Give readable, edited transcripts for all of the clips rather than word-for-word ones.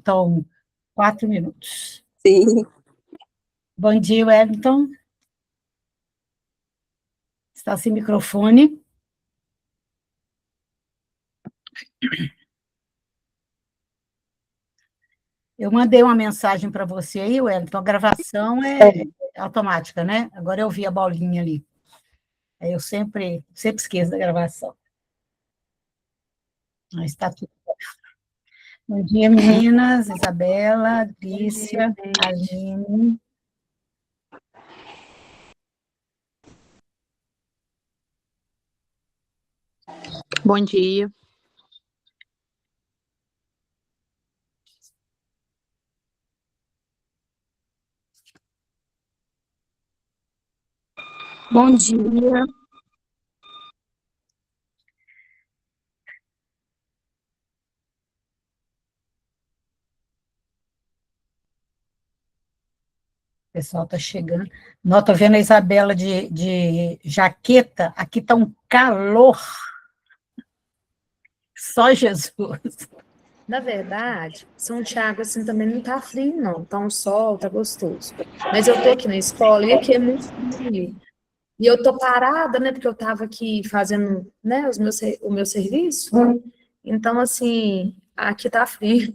faltam 4 minutos. Sim. Bom dia, Wellington. Está sem microfone. Eu mandei uma mensagem para você aí, Wellington. A gravação é automática, né? Agora eu vi a bolinha ali. Aí eu sempre esqueço da gravação. Mas está tudo. Bom dia, meninas. Isabela, Glícia, Aline. Bom dia. Bom dia. O pessoal está chegando. Não, estou vendo a Isabela de jaqueta. Aqui está um calor. Só Jesus. Na verdade, São Tiago, assim, também não tá frio, não. Tá um sol, tá gostoso. Mas eu tô aqui na escola e aqui é muito frio. E eu tô parada, né, porque eu tava aqui fazendo, né, o meu serviço. Então, assim, aqui tá frio.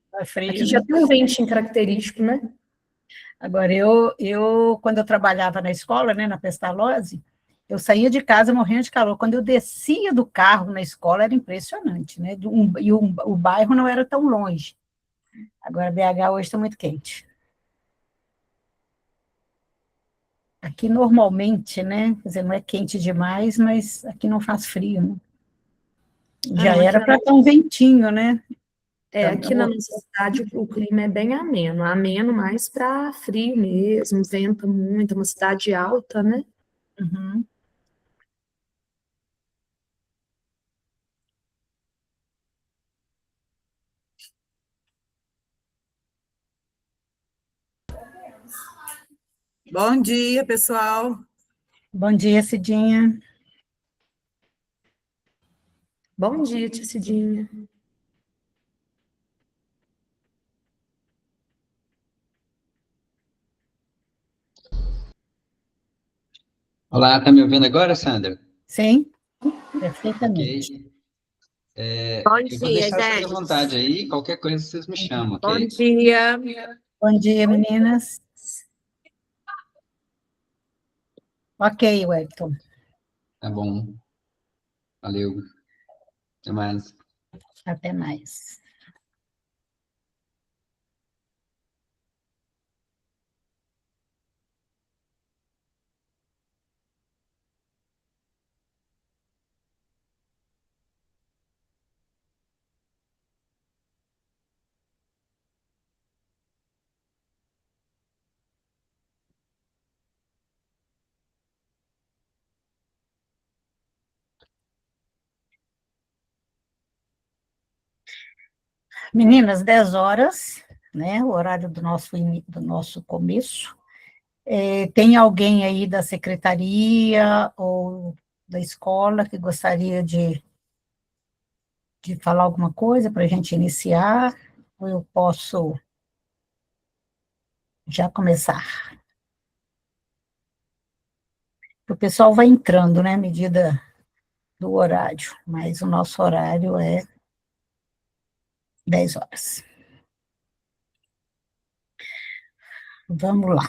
Está frio, Aqui né? já tem um ventinho característico, né? Agora, quando eu trabalhava na escola, né, na Pestalozzi, eu saía de casa morrendo de calor. Quando eu descia do carro na escola, era impressionante, né? O bairro não era tão longe. Agora, BH hoje está muito quente. Aqui, normalmente, né? Quer dizer, não é quente demais, mas aqui não faz frio, né? Já Não, era para estar um ventinho, né? aqui na nossa cidade o clima é bem ameno. Ameno mais para frio mesmo, venta muito, é uma cidade alta, né? Uhum. Bom dia, pessoal. Bom dia, Cidinha. Bom dia, tia Cidinha. Olá, tá me ouvindo agora, Sandra? Sim, perfeitamente. Ok. Bom Eu vou dia, deixar vocês à gente. vontade aí, qualquer coisa vocês me chamam, Bom ok? dia. Bom dia, meninas. Ok, Wellington. Tá bom. Valeu. Até mais. Até mais. Meninas, 10 horas, né? O horário do nosso começo. Tem alguém aí da secretaria ou da escola que gostaria de falar alguma coisa para a gente iniciar? Ou eu posso já começar? O pessoal vai entrando, né? À medida do horário, mas o nosso horário é 10 horas. Vamos lá.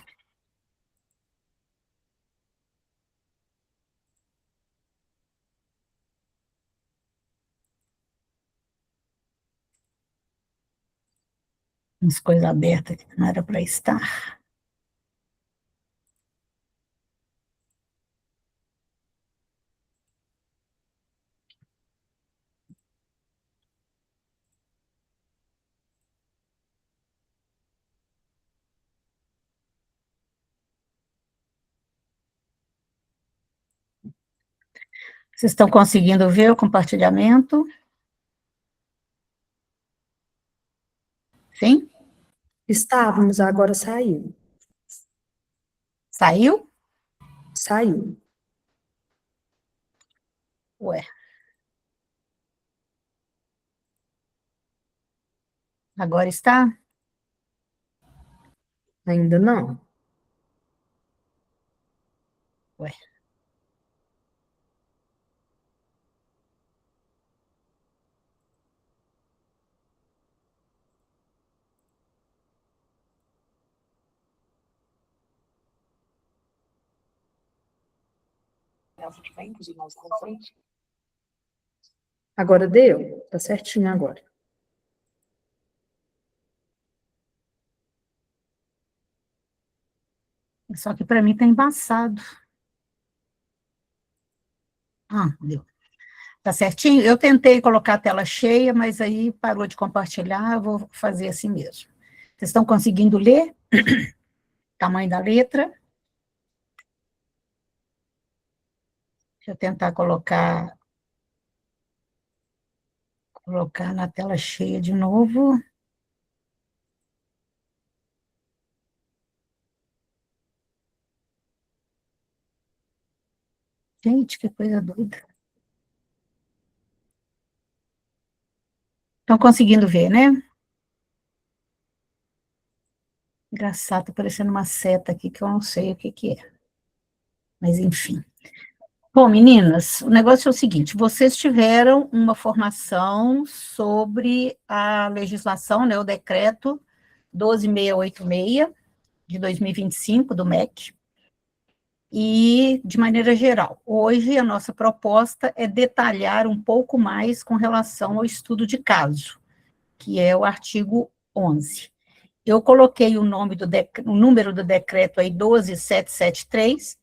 Umas coisas abertas que não era para estar. Vocês estão conseguindo ver o compartilhamento? Sim? Estávamos, agora saiu. Saiu? Saiu. Ué. Agora está? Ainda não. Ué. Agora deu? Tá certinho agora. Só que para mim está embaçado. Ah, deu. Tá certinho? Eu tentei colocar a tela cheia, mas aí parou de compartilhar, eu vou fazer assim mesmo. Vocês estão conseguindo ler? Tamanho da letra? Deixa eu tentar colocar na tela cheia de novo. Gente, que coisa doida. Estão conseguindo ver, né? Engraçado, tá parecendo uma seta aqui que eu não sei o que que é. Mas, enfim. Bom, meninas, o negócio é o seguinte, vocês tiveram uma formação sobre a legislação, né, o decreto 12686, de 2025, do MEC, e, de maneira geral, hoje a nossa proposta é detalhar um pouco mais com relação ao estudo de caso, que é o artigo 11. Eu coloquei o número do decreto aí, 12773,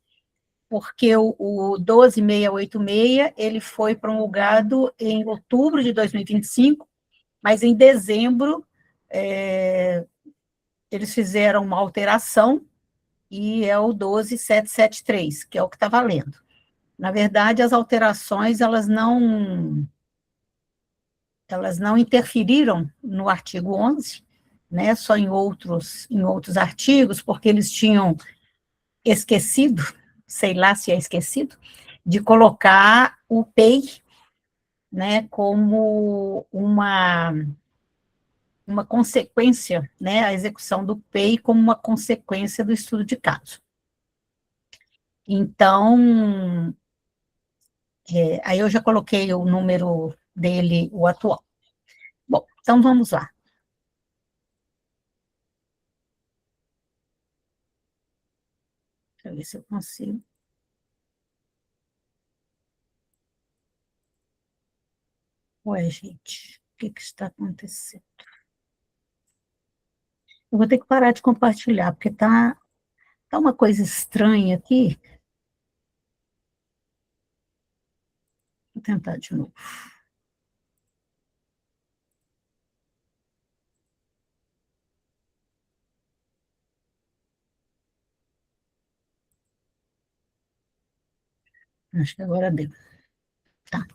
porque o 12686, ele foi promulgado em outubro de 2025, mas em dezembro, eles fizeram uma alteração, e é o 12773, que é o que está valendo. Na verdade, as alterações, elas não interferiram no artigo 11, né, só em outros artigos, porque eles tinham esquecido, sei lá se é esquecido, de colocar o PEI, né, como uma consequência, né, a execução do PEI como uma consequência do estudo de caso. Então, aí eu já coloquei o número dele, o atual. Bom, então vamos lá. Deixa eu ver se eu consigo. Ué, gente, o que está acontecendo? Eu vou ter que parar de compartilhar, porque tá uma coisa estranha aqui. Vou tentar de novo. Acho que agora deu. Tá.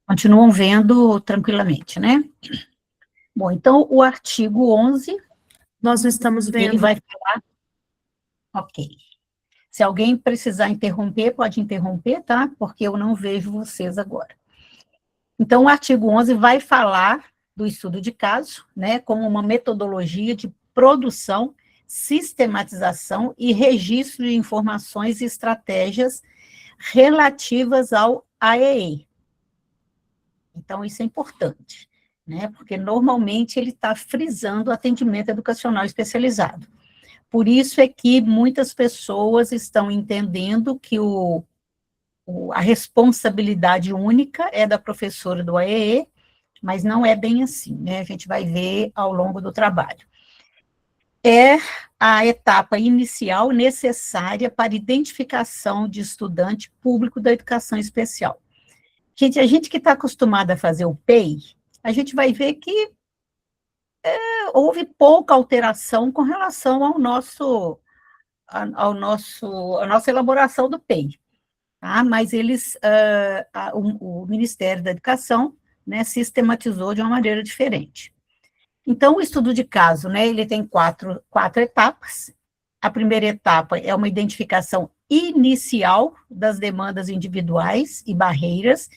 Continuam vendo tranquilamente, né? Bom, então, o artigo 11... Nós não estamos vendo. Ele vai falar... Ok. Se alguém precisar interromper, pode interromper, tá? Porque eu não vejo vocês agora. Então, o artigo 11 vai falar do estudo de caso, né, como uma metodologia de produção, sistematização e registro de informações e estratégias relativas ao AEE. Então, isso é importante, né, porque normalmente ele está frisando o atendimento educacional especializado. Por isso é que muitas pessoas estão entendendo que a responsabilidade única é da professora do AEE, mas não é bem assim, né? A gente vai ver ao longo do trabalho. É a etapa inicial necessária para identificação de estudante público da educação especial. Gente, a gente que está acostumada a fazer o PEI, a gente vai ver que houve pouca alteração com relação à nossa elaboração do PEI. Tá? Mas o Ministério da Educação, né, sistematizou de uma maneira diferente. Então, o estudo de caso, né, ele tem quatro etapas. A primeira etapa é uma identificação inicial das demandas individuais e barreiras.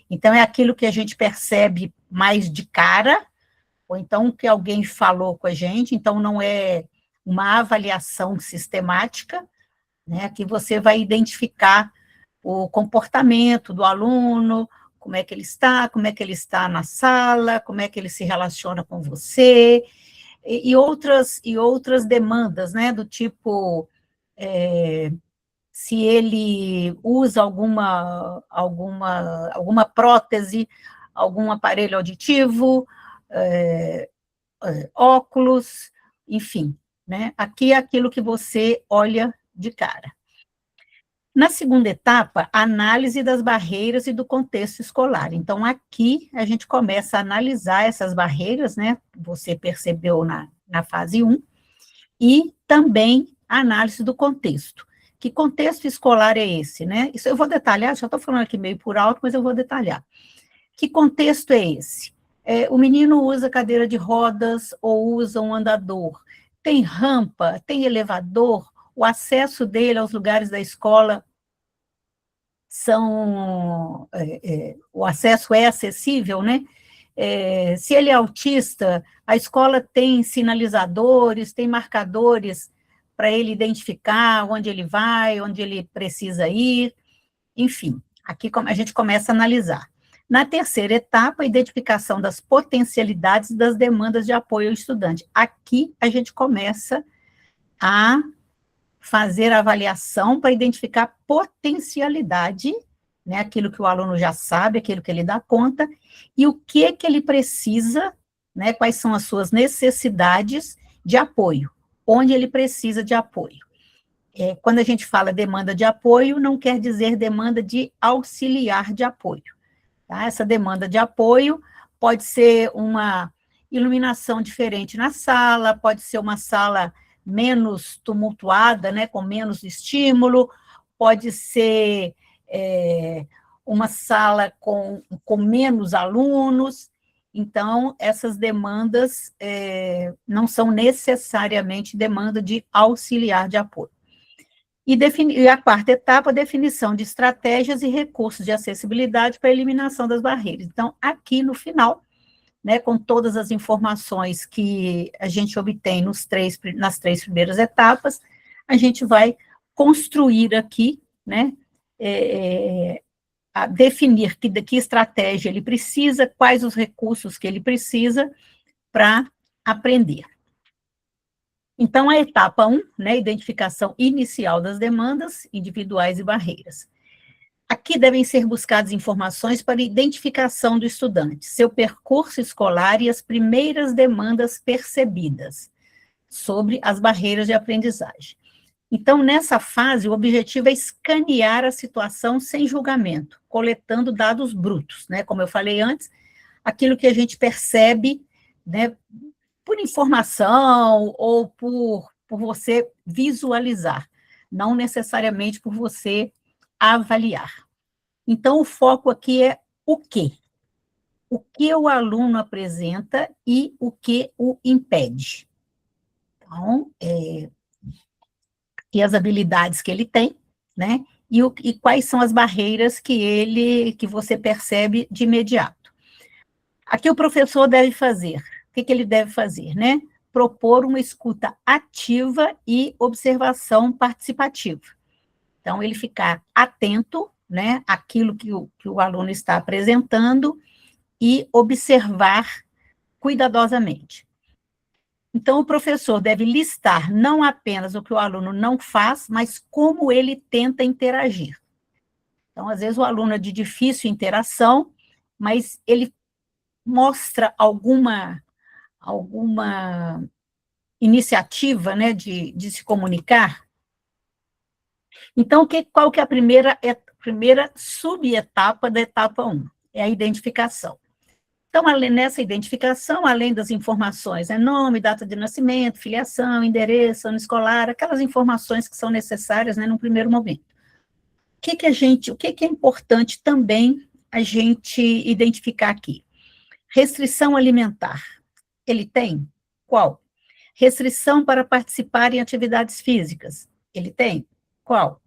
Então, é aquilo que a gente percebe mais de cara, ou então que alguém falou com a gente, então não é uma avaliação sistemática, né, que você vai identificar o comportamento do aluno, como é que ele está na sala, como é que ele se relaciona com você, e outras demandas, né, do tipo, se ele usa alguma prótese, algum aparelho auditivo, óculos, enfim, né? Aqui é aquilo que você olha de cara. Na segunda etapa, análise das barreiras e do contexto escolar. Então, aqui a gente começa a analisar essas barreiras, né? Você percebeu na fase 1, e também a análise do contexto. Que contexto escolar é esse, né? Isso eu vou detalhar, já estou falando aqui meio por alto, mas eu vou detalhar. Que contexto é esse? O menino usa cadeira de rodas ou usa um andador? Tem rampa? Tem elevador? O acesso dele aos lugares da escola o acesso é acessível, né? Se ele é autista, a escola tem sinalizadores, tem marcadores para ele identificar onde ele vai, onde ele precisa ir, enfim, aqui a gente começa a analisar. Na terceira etapa, a identificação das potencialidades das demandas de apoio ao estudante. Aqui a gente começa a fazer a avaliação para identificar potencialidade, né, aquilo que o aluno já sabe, aquilo que ele dá conta, e o que ele precisa, né, quais são as suas necessidades de apoio, onde ele precisa de apoio. Quando a gente fala demanda de apoio, não quer dizer demanda de auxiliar de apoio. Tá? Essa demanda de apoio pode ser uma iluminação diferente na sala, pode ser uma sala menos tumultuada, né, com menos estímulo, pode ser uma sala com menos alunos. Então, essas demandas não são necessariamente demanda de auxiliar de apoio. E a quarta etapa, a definição de estratégias e recursos de acessibilidade para a eliminação das barreiras. Então, aqui no final, né, com todas as informações que a gente obtém nas três primeiras etapas, a gente vai construir aqui, né, a definir que estratégia ele precisa, quais os recursos que ele precisa para aprender. Então, a etapa 1, né, identificação inicial das demandas individuais e barreiras. Aqui devem ser buscadas informações para identificação do estudante, seu percurso escolar e as primeiras demandas percebidas sobre as barreiras de aprendizagem. Então, nessa fase, o objetivo é escanear a situação sem julgamento, coletando dados brutos, né? Como eu falei antes, aquilo que a gente percebe, né, por informação ou por você visualizar, não necessariamente por você avaliar. Então, o foco aqui é o quê? O que o aluno apresenta e o que o impede. Então, e as habilidades que ele tem, né? E quais são as barreiras que você percebe de imediato. Aqui o professor deve fazer. O que ele deve fazer, né? Propor uma escuta ativa e observação participativa. Então, ele ficar atento, né, àquilo que o aluno está apresentando e observar cuidadosamente. Então, o professor deve listar não apenas o que o aluno não faz, mas como ele tenta interagir. Então, às vezes, o aluno é de difícil interação, mas ele mostra alguma iniciativa, né, de se comunicar. Então, qual que é a primeira subetapa da etapa 1? É a identificação. Então, nessa identificação, além das informações, nome, data de nascimento, filiação, endereço, ano escolar, aquelas informações que são necessárias, né, no primeiro momento. O que é importante também a gente identificar aqui? Restrição alimentar. Ele tem? Qual? Restrição para participar em atividades físicas. Ele tem? Qual?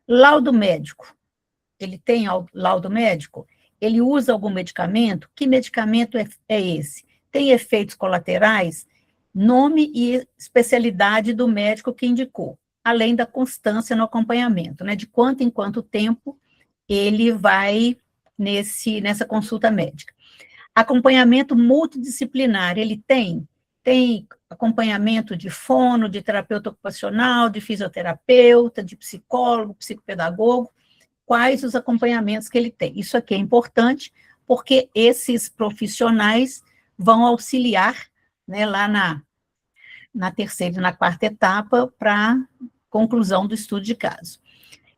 Laudo médico. Ele tem laudo médico? Ele usa algum medicamento? Que medicamento é esse? Tem efeitos colaterais? Nome e especialidade do médico que indicou, além da constância no acompanhamento, né? De quanto em quanto tempo ele vai nessa consulta médica. Acompanhamento multidisciplinar, ele tem acompanhamento de fono, de terapeuta ocupacional, de fisioterapeuta, de psicólogo, psicopedagogo, quais os acompanhamentos que ele tem. Isso aqui é importante, porque esses profissionais vão auxiliar, né, lá na terceira e na quarta etapa para conclusão do estudo de caso.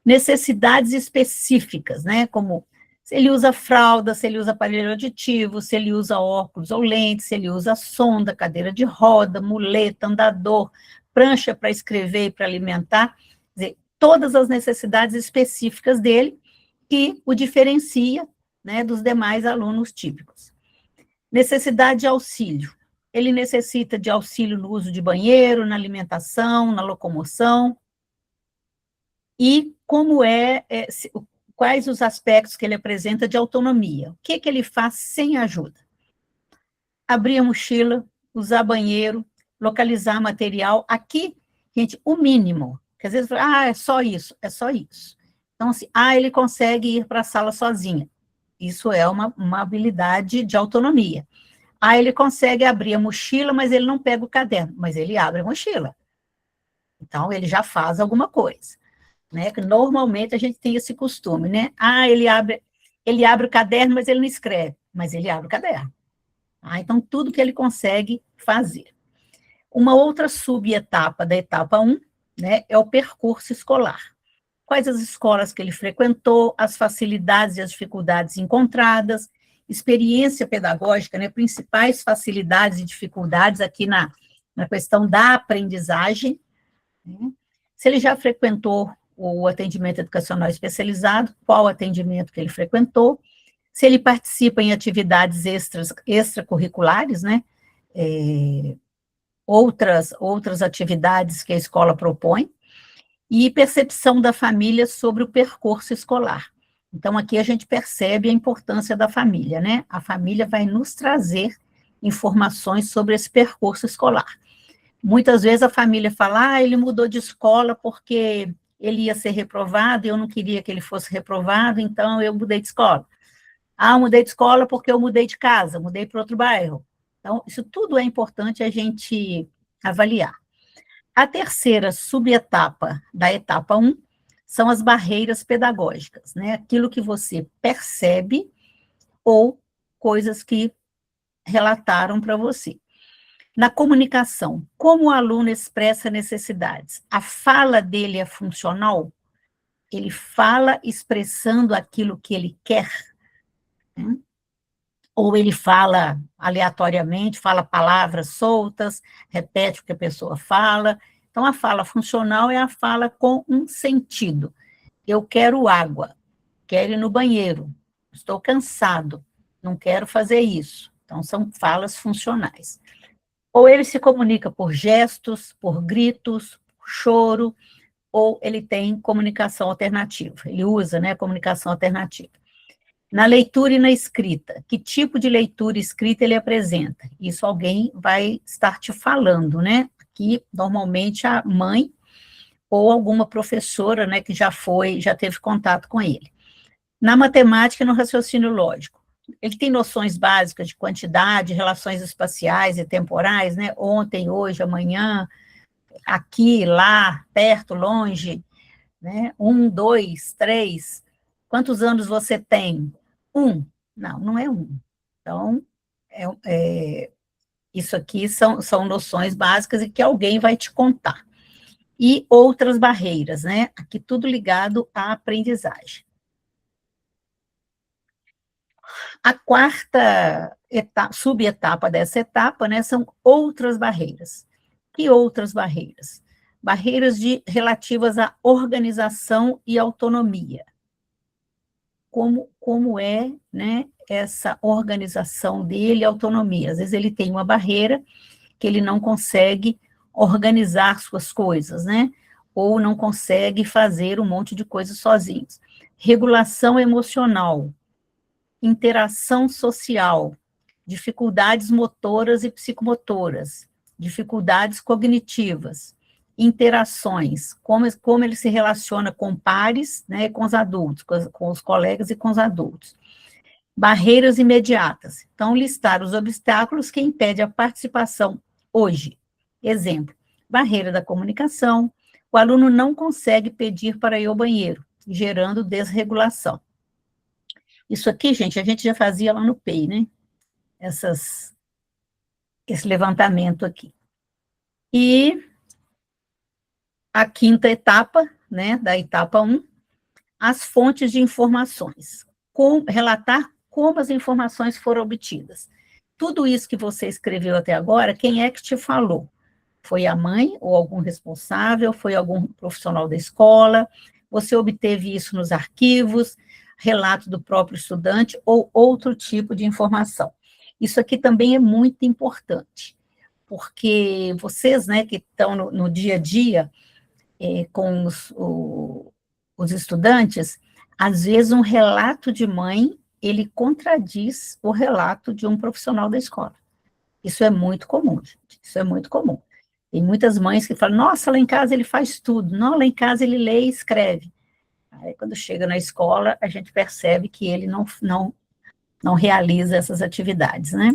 Necessidades específicas, né, como se ele usa fralda, se ele usa aparelho auditivo, se ele usa óculos ou lentes, se ele usa sonda, cadeira de roda, muleta, andador, prancha para escrever e para alimentar, quer dizer, todas as necessidades específicas dele que o diferencia, né, dos demais alunos típicos. Necessidade de auxílio. Ele necessita de auxílio no uso de banheiro, na alimentação, na locomoção. E quais os aspectos que ele apresenta de autonomia? O que ele faz sem ajuda? Abrir a mochila, usar banheiro, localizar material. Aqui, gente, o mínimo. Porque às vezes, é só isso, é só isso. Então, assim, ele consegue ir para a sala sozinho. Isso é uma habilidade de autonomia. Ele consegue abrir a mochila, mas ele não pega o caderno, mas ele abre a mochila. Então, ele já faz alguma coisa, né? Que normalmente a gente tem esse costume, né? Ele abre o caderno, mas ele não escreve, mas ele abre o caderno. Então, tudo que ele consegue fazer. Uma outra subetapa da etapa 1, né, é o percurso escolar. Quais as escolas que ele frequentou, as facilidades e as dificuldades encontradas, experiência pedagógica, né, principais facilidades e dificuldades aqui na questão da aprendizagem, né? Se ele já frequentou o atendimento educacional especializado, qual atendimento que ele frequentou, se ele participa em atividades extracurriculares, né, outras atividades que a escola propõe, e percepção da família sobre o percurso escolar. Então, aqui a gente percebe a importância da família, né? A família vai nos trazer informações sobre esse percurso escolar. Muitas vezes a família fala, ele mudou de escola porque ele ia ser reprovado e eu não queria que ele fosse reprovado, então eu mudei de escola. Eu mudei de escola porque eu mudei de casa, mudei para outro bairro. Então, isso tudo é importante a gente avaliar. A terceira subetapa da etapa 1 são as barreiras pedagógicas, né? Aquilo que você percebe ou coisas que relataram para você. Na comunicação, como o aluno expressa necessidades? A fala dele é funcional? Ele fala expressando aquilo que ele quer? Né? Ou ele fala aleatoriamente, fala palavras soltas, repete o que a pessoa fala. Então, a fala funcional é a fala com um sentido. Eu quero água, quero ir no banheiro, estou cansado, não quero fazer isso. Então, são falas funcionais. Ou ele se comunica por gestos, por gritos, por choro, ou ele tem comunicação alternativa. Ele usa, né, comunicação alternativa. Na leitura e na escrita, que tipo de leitura e escrita ele apresenta? Isso alguém vai estar te falando, né? Aqui, normalmente, a mãe ou alguma professora, né, que já teve contato com ele. Na matemática e no raciocínio lógico, ele tem noções básicas de quantidade, relações espaciais e temporais, né? Ontem, hoje, amanhã, aqui, lá, perto, longe, né? 1, 2, 3. Quantos anos você tem? 1. Não é 1. Então, isso aqui são noções básicas e que alguém vai te contar. E outras barreiras, né? Aqui tudo ligado à aprendizagem. A quarta subetapa dessa etapa, né, são outras barreiras. Que outras barreiras? Barreiras relativas à organização e autonomia. Como é, né, essa organização dele e autonomia? Às vezes ele tem uma barreira que ele não consegue organizar suas coisas, né? Ou não consegue fazer um monte de coisas sozinhos. Regulação emocional, interação social, dificuldades motoras e psicomotoras, dificuldades cognitivas, interações, como ele se relaciona com pares, né, com os adultos, com os colegas e com os adultos. Barreiras imediatas. Então, listar os obstáculos que impedem a participação hoje. Exemplo, barreira da comunicação, o aluno não consegue pedir para ir ao banheiro, gerando desregulação. Isso aqui, gente, a gente já fazia lá no PEI, né? Esse levantamento aqui. E a quinta etapa, né, da etapa 1, as fontes de informações. Relatar como as informações foram obtidas. Tudo isso que você escreveu até agora, quem é que te falou? Foi a mãe ou algum responsável? Foi algum profissional da escola? Você obteve isso nos arquivos, relato do próprio estudante ou outro tipo de informação? Isso aqui também é muito importante, porque vocês, né, que estão no dia a dia com os estudantes, às vezes um relato de mãe, ele contradiz o relato de um profissional da escola. Isso é muito comum, gente, isso é muito comum. Tem muitas mães que falam, nossa, lá em casa ele faz tudo, não, lá em casa ele lê e escreve. Aí, quando chega na escola, a gente percebe que ele não realiza essas atividades, né?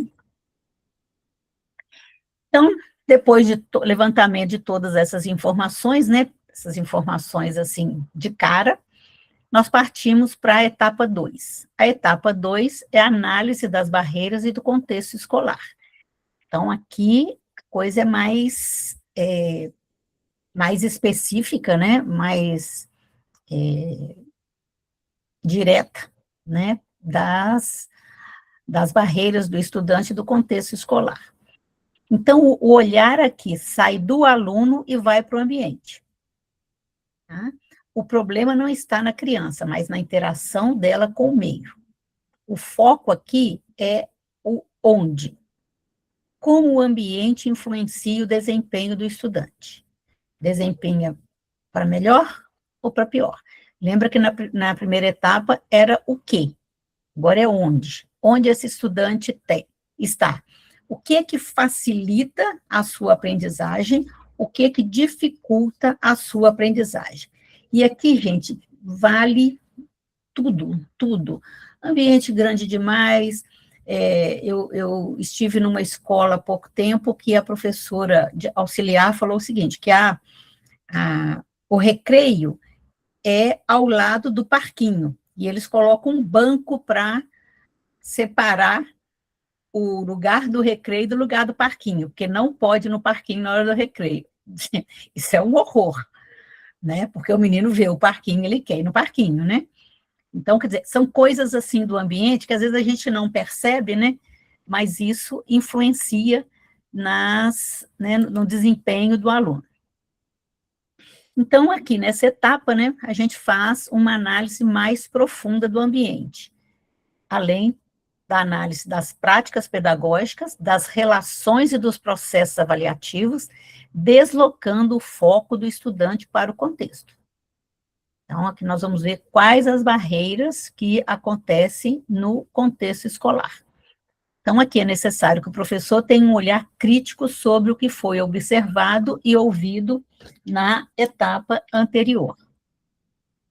Então, depois de levantamento de todas essas informações, né, essas informações, assim, de cara, nós partimos para a etapa 2. A etapa 2 é a análise das barreiras e do contexto escolar. Então, aqui, a coisa é mais específica, né, mais direta, né, das barreiras do estudante e do contexto escolar. Então, o olhar aqui sai do aluno e vai para o ambiente. Tá? O problema não está na criança, mas na interação dela com o meio. O foco aqui é o onde. Como o ambiente influencia o desempenho do estudante. Desempenha para melhor ou para pior? Lembra que na primeira etapa era o quê? Agora é onde. Onde esse estudante está. O que é que facilita a sua aprendizagem? O que é que dificulta a sua aprendizagem? E aqui, gente, vale tudo, tudo. Ambiente grande demais. Eu estive numa escola há pouco tempo que a professora auxiliar falou o seguinte, que o recreio é ao lado do parquinho, e eles colocam um banco para separar o lugar do recreio do lugar do parquinho, porque não pode ir no parquinho na hora do recreio. Isso é um horror, né? Porque o menino vê o parquinho, ele quer ir no parquinho, né? Então, quer dizer, são coisas assim do ambiente que às vezes a gente não percebe, né? Mas isso influencia no desempenho do aluno. Então, aqui nessa etapa, né, a gente faz uma análise mais profunda do ambiente, além da análise das práticas pedagógicas, das relações e dos processos avaliativos, deslocando o foco do estudante para o contexto. Então, aqui nós vamos ver quais as barreiras que acontecem no contexto escolar. Então, aqui é necessário que o professor tenha um olhar crítico sobre o que foi observado e ouvido na etapa anterior.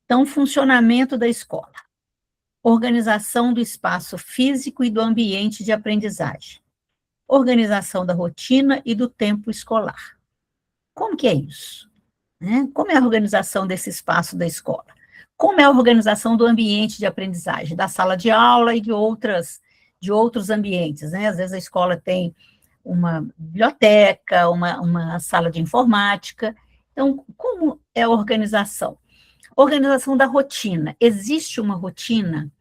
Então, funcionamento da escola. Organização do espaço físico e do ambiente de aprendizagem. Organização da rotina e do tempo escolar. Como que é isso? Como é a organização desse espaço da escola? Como é a organização do ambiente de aprendizagem, da sala de aula e de outros ambientes, né? Às vezes a escola tem uma biblioteca, uma sala de informática. Então, como é a organização? Organização da rotina. Existe uma rotina?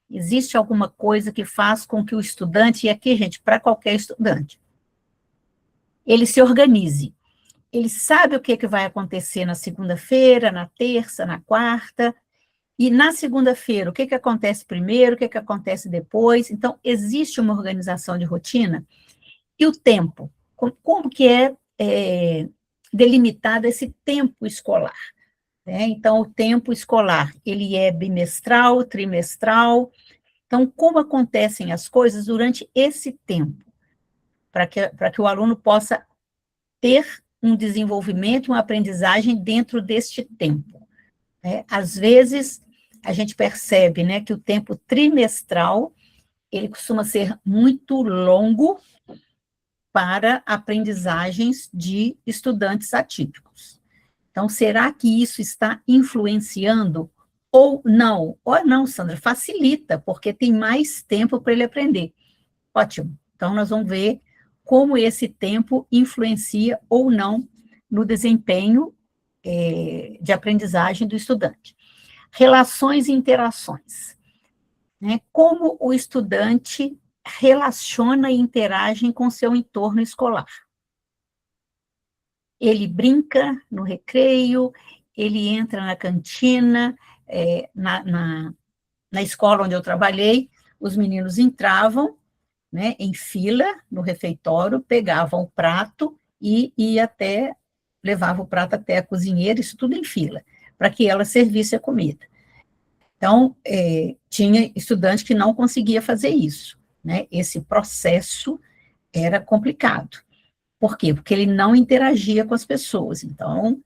Existe alguma coisa que faz com que o estudante, e aqui, gente, para qualquer estudante, ele se organize. Ele sabe o que vai acontecer na segunda-feira, na terça, na quarta, e na segunda-feira, o que acontece primeiro, o que acontece depois. Então, existe uma organização de rotina. E o tempo? Como que é delimitado esse tempo escolar? Então, o tempo escolar, ele é bimestral, trimestral, Então, como acontecem as coisas durante esse tempo, para que o aluno possa ter um desenvolvimento, uma aprendizagem dentro deste tempo, né? Às vezes, a gente percebe, né, que o tempo trimestral, ele costuma ser muito longo para aprendizagens de estudantes atípicos. Então, será que isso está influenciando ou não? Ou não, Sandra, facilita, porque tem mais tempo para ele aprender. Ótimo. Então, nós vamos ver como esse tempo influencia ou não no desempenho de aprendizagem do estudante. Relações e interações, né? Como o estudante relaciona e interage com seu entorno escolar. Ele brinca no recreio, ele entra na cantina, na escola onde eu trabalhei, os meninos entravam, né, em fila no refeitório, pegavam o prato e levava o prato até a cozinheira, isso tudo em fila, para que ela servisse a comida. Então, tinha estudante que não conseguia fazer isso, né? Esse processo era complicado. Por quê? Porque ele não interagia com as pessoas. Então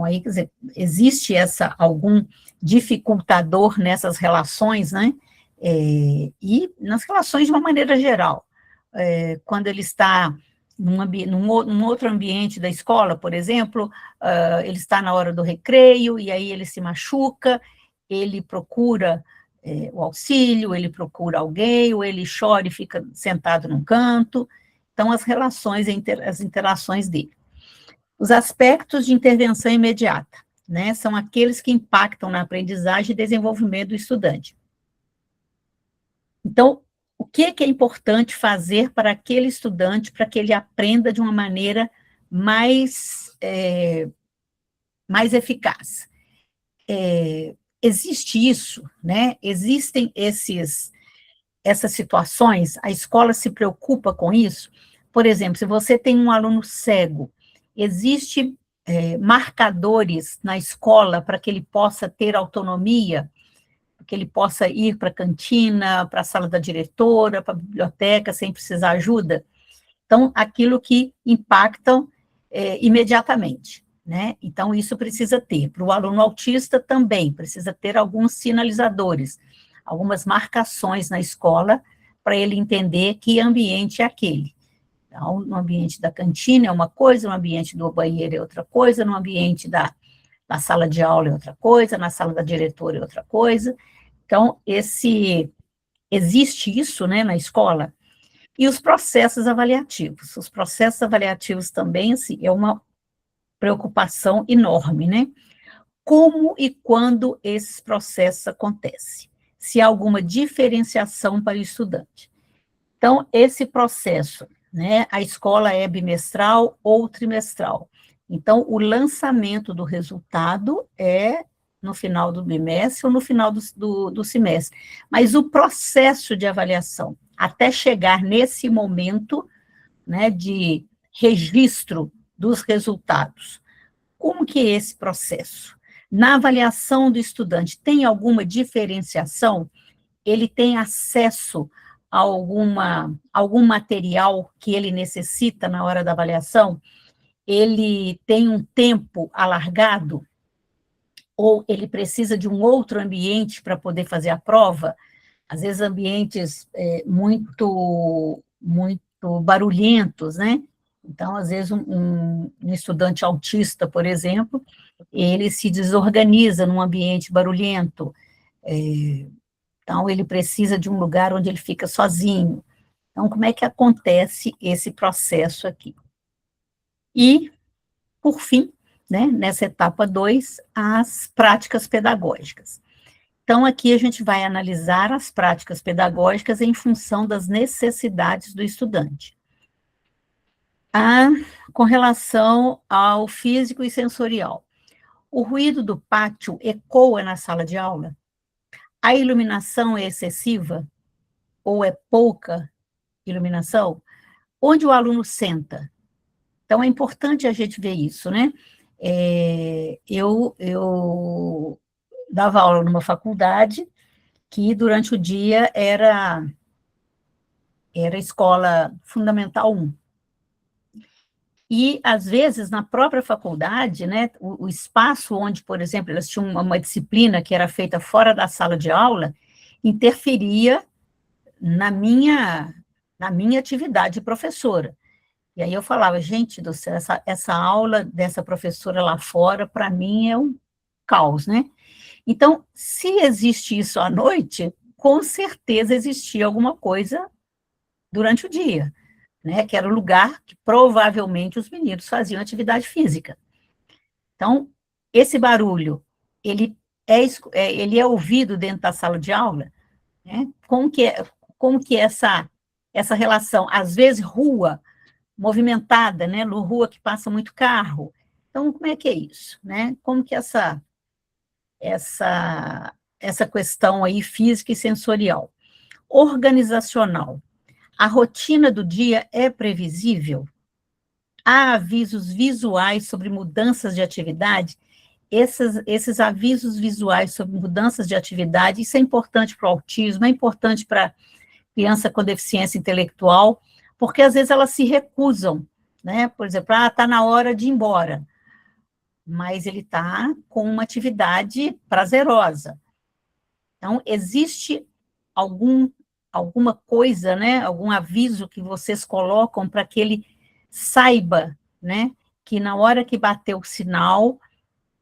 aí, quer dizer, existe algum dificultador nessas relações, né? E nas relações de uma maneira geral. Quando ele está num outro ambiente da escola, por exemplo, ele está na hora do recreio, e aí ele se machuca, ele procura o auxílio, ele procura alguém, ou ele chora e fica sentado num canto. Então, as relações, as interações dele. Os aspectos de intervenção imediata, né, são aqueles que impactam na aprendizagem e desenvolvimento do estudante. Então, o que é importante fazer para aquele estudante, para que ele aprenda de uma maneira mais eficaz? Existe isso, né? Existem essas situações, a escola se preocupa com isso. Por exemplo, se você tem um aluno cego, existe marcadores na escola para que ele possa ter autonomia, que ele possa ir para a cantina, para a sala da diretora, para a biblioteca, sem precisar ajuda. Então, aquilo que impactam imediatamente, né? Então, isso precisa ter. Para o aluno autista também, precisa ter alguns sinalizadores, algumas marcações na escola, para ele entender que ambiente é aquele. Então, no ambiente da cantina é uma coisa, no ambiente do banheiro é outra coisa, no ambiente da sala de aula é outra coisa, na sala da diretora é outra coisa. Então, existe isso, né, na escola. E os processos avaliativos. Os processos avaliativos também, assim, é uma preocupação enorme, né? Como e quando esses processos acontecem? Se há alguma diferenciação para o estudante. Então, esse processo, né, a escola é bimestral ou trimestral. Então, o lançamento do resultado é no final do bimestre ou no final do semestre. Mas o processo de avaliação, até chegar nesse momento, né, de registro dos resultados, como que é esse processo? Na avaliação do estudante, tem alguma diferenciação? Ele tem acesso a algum material que ele necessita na hora da avaliação? Ele tem um tempo alargado? Ou ele precisa de um outro ambiente para poder fazer a prova? Às vezes ambientes muito barulhentos, né? Então, às vezes, um estudante autista, por exemplo, ele se desorganiza num ambiente barulhento, então ele precisa de um lugar onde ele fica sozinho. Então, como é que acontece esse processo aqui? E, por fim, né, nessa etapa 2, as práticas pedagógicas. Então, aqui a gente vai analisar as práticas pedagógicas em função das necessidades do estudante. Com relação ao físico e sensorial. O ruído do pátio ecoa na sala de aula? A iluminação é excessiva? Ou é pouca iluminação? Onde o aluno senta? Então, é importante a gente ver isso, né? Eu dava aula numa faculdade que durante o dia era escola fundamental 1. E, às vezes, na própria faculdade, né, o espaço onde, por exemplo, elas tinham uma disciplina que era feita fora da sala de aula, interferia na minha atividade de professora. E aí eu falava, gente do céu, essa aula dessa professora lá fora, para mim, é um caos, né? Então, se existe isso à noite, com certeza existia alguma coisa durante o dia, né? Que era o lugar que provavelmente os meninos faziam atividade física. Então, esse barulho, ele é ouvido dentro da sala de aula, né? Como que essa relação, às vezes rua, movimentada, né? Rua que passa muito carro. Então, como é que é isso, né? Como que essa questão aí física e sensorial. Organizacional. A rotina do dia é previsível? Há avisos visuais sobre mudanças de atividade? Esses avisos visuais sobre mudanças de atividade, isso é importante para o autismo, é importante para criança com deficiência intelectual, porque às vezes elas se recusam, né? Por exemplo, está na hora de ir embora, mas ele está com uma atividade prazerosa. Então, existe alguma coisa, né, algum aviso que vocês colocam para que ele saiba, né, que na hora que bater o sinal,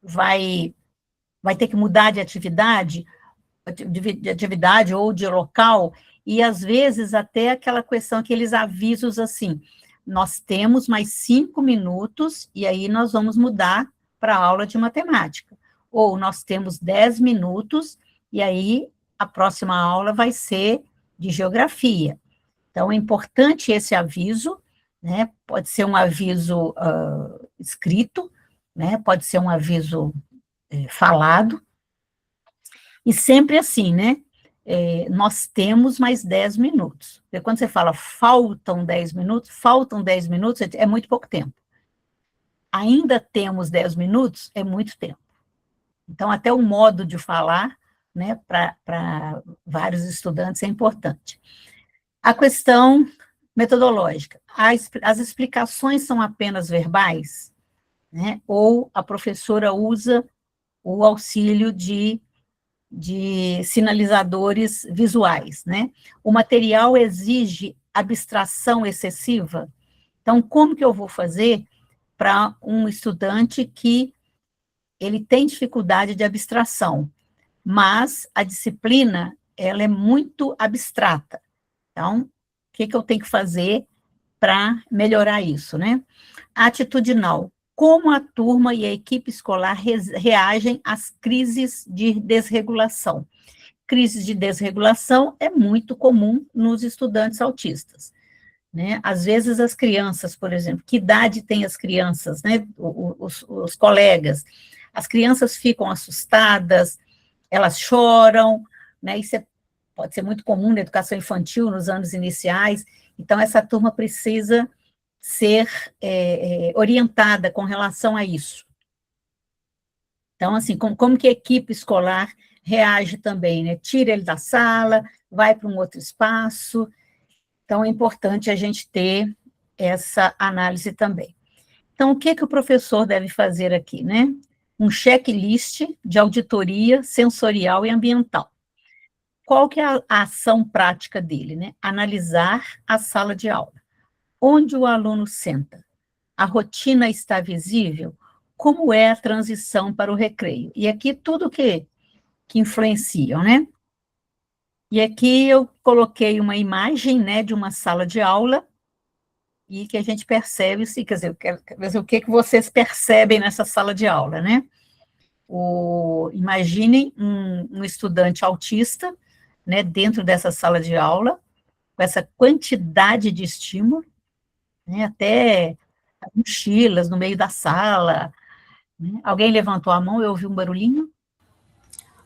vai ter que mudar de atividade ou de local, e às vezes até aquela questão, aqueles avisos assim, nós temos mais 5 minutos, e aí nós vamos mudar para a aula de matemática, ou nós temos 10 minutos, e aí a próxima aula vai ser de geografia. Então, é importante esse aviso, né? Pode ser um aviso escrito, né? Pode ser um aviso falado, e sempre assim, né? Nós temos mais 10 minutos. Porque quando você fala faltam 10 minutos é muito pouco tempo. Ainda temos 10 minutos, é muito tempo. Então, até o modo de falar, né, para vários estudantes é importante. A questão metodológica. As explicações são apenas verbais, né, ou a professora usa o auxílio de sinalizadores visuais, né? O material exige abstração excessiva. Então, como que eu vou fazer para um estudante que ele tem dificuldade de abstração, mas a disciplina, ela é muito abstrata. Então, o que eu tenho que fazer para melhorar isso, né? Atitudinal. Como a turma e a equipe escolar reagem às crises de desregulação? Crises de desregulação é muito comum nos estudantes autistas, né? Às vezes as crianças, por exemplo, que idade tem as crianças, né? Os colegas, as crianças ficam assustadas, elas choram, né? Isso pode ser muito comum na educação infantil, nos anos iniciais. Então, essa turma precisa ser orientada com relação a isso. Então, assim, como que a equipe escolar reage também, né? Tira ele da sala, vai para um outro espaço. Então, é importante a gente ter essa análise também. Então, o que o professor deve fazer aqui, né? Um checklist de auditoria sensorial e ambiental. Qual que é a ação prática dele, né? Analisar a sala de aula. Onde o aluno senta? A rotina está visível? Como é a transição para o recreio? E aqui tudo que influenciam, né? E aqui eu coloquei uma imagem, né, de uma sala de aula, e que a gente percebe, quer dizer, eu quero ver o que vocês percebem nessa sala de aula, né? Imaginem um estudante autista, né, dentro dessa sala de aula, com essa quantidade de estímulo, né, até mochilas no meio da sala, né? Alguém levantou a mão, eu ouvi um barulhinho?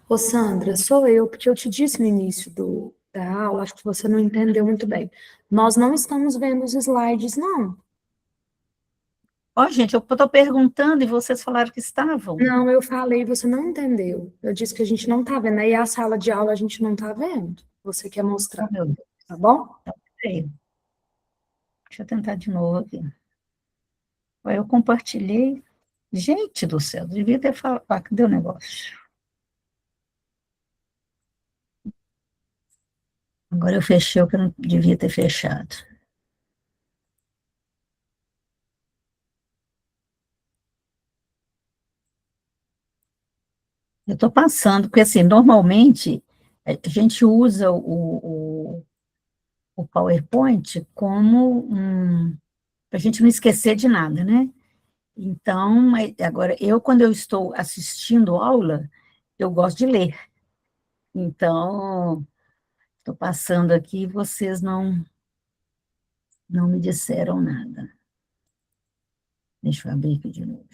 Ô, Sandra, sou eu, porque eu te disse no início da aula, acho que você não entendeu muito bem. Nós não estamos vendo os slides, não. Ó, gente, eu estou perguntando e vocês falaram que estavam. Não, eu falei, você não entendeu. Eu disse que a gente não tá vendo. Aí a sala de aula a gente não tá vendo. Você quer Oh, mostrar, meu Deus, tá bom? peraí. Deixa eu tentar de novo aqui. Aí eu compartilhei. Gente do céu, devia ter falado. Ah, cadê o negócio? Agora eu fechei o que eu não devia ter fechado. Eu estou passando, porque assim, normalmente a gente usa o PowerPoint como para a gente não esquecer de nada, né? Então, agora, quando eu estou assistindo aula, eu gosto de ler. Então, estou passando aqui e vocês não me disseram nada. Deixa eu abrir aqui de novo.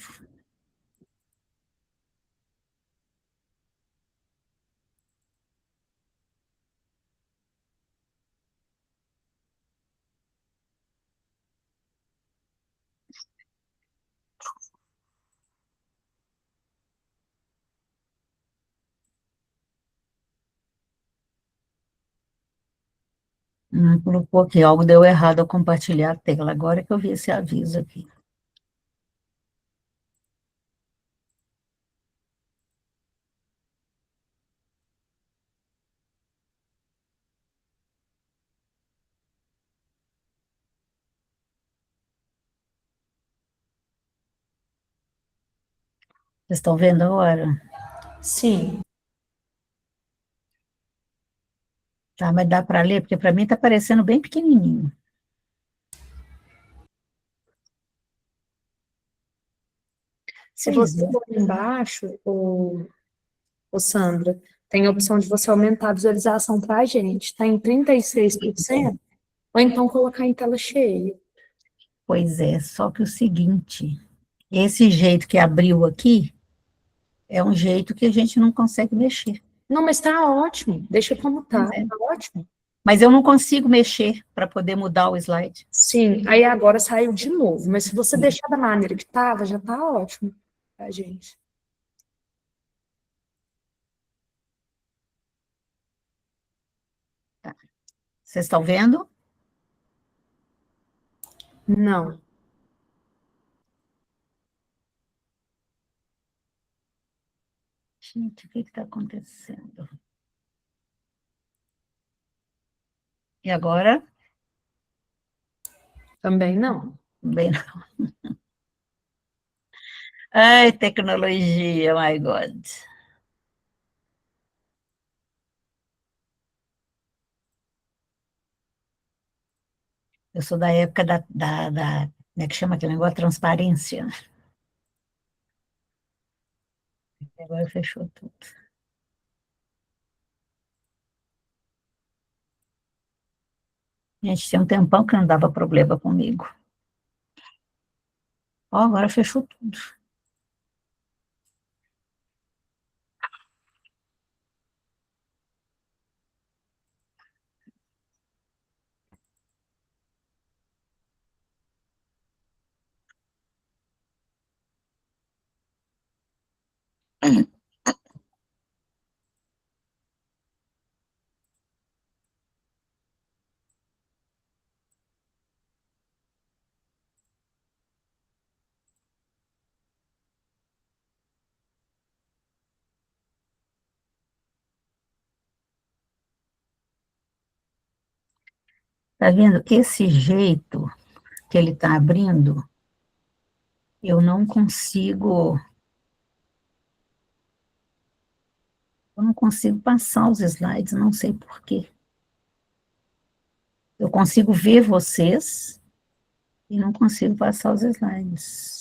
Colocou aqui, algo deu errado ao compartilhar a tela. Agora que eu vi esse aviso aqui. Vocês estão vendo agora? Sim. Tá, mas dá para ler? Porque para mim está parecendo bem pequenininho. Se Pois você é. for embaixo, ô Sandra, tem a opção de você aumentar a visualização para a gente. Está em 36%, ou então colocar em tela cheia. Pois é, só que o seguinte, esse jeito que abriu aqui é um jeito que a gente não consegue mexer. Não, mas está ótimo. Deixa como tá. Pois é. Tá ótimo. Mas eu não consigo mexer para poder mudar o slide. Sim, aí agora saiu de novo. Mas se você deixar da maneira que estava, já está ótimo pra gente. Vocês estão vendo? Não. Gente, o que está acontecendo? E agora? Também não. Bem, ai, tecnologia, my God. Eu sou da época como é que chama aquele negócio? Transparência. Agora fechou tudo. Gente, tem um tempão que não dava problema comigo. Ó, agora fechou tudo. Tá vendo? Esse jeito que ele está abrindo, eu não consigo passar os slides, não sei por quê. Eu consigo ver vocês e não consigo passar os slides.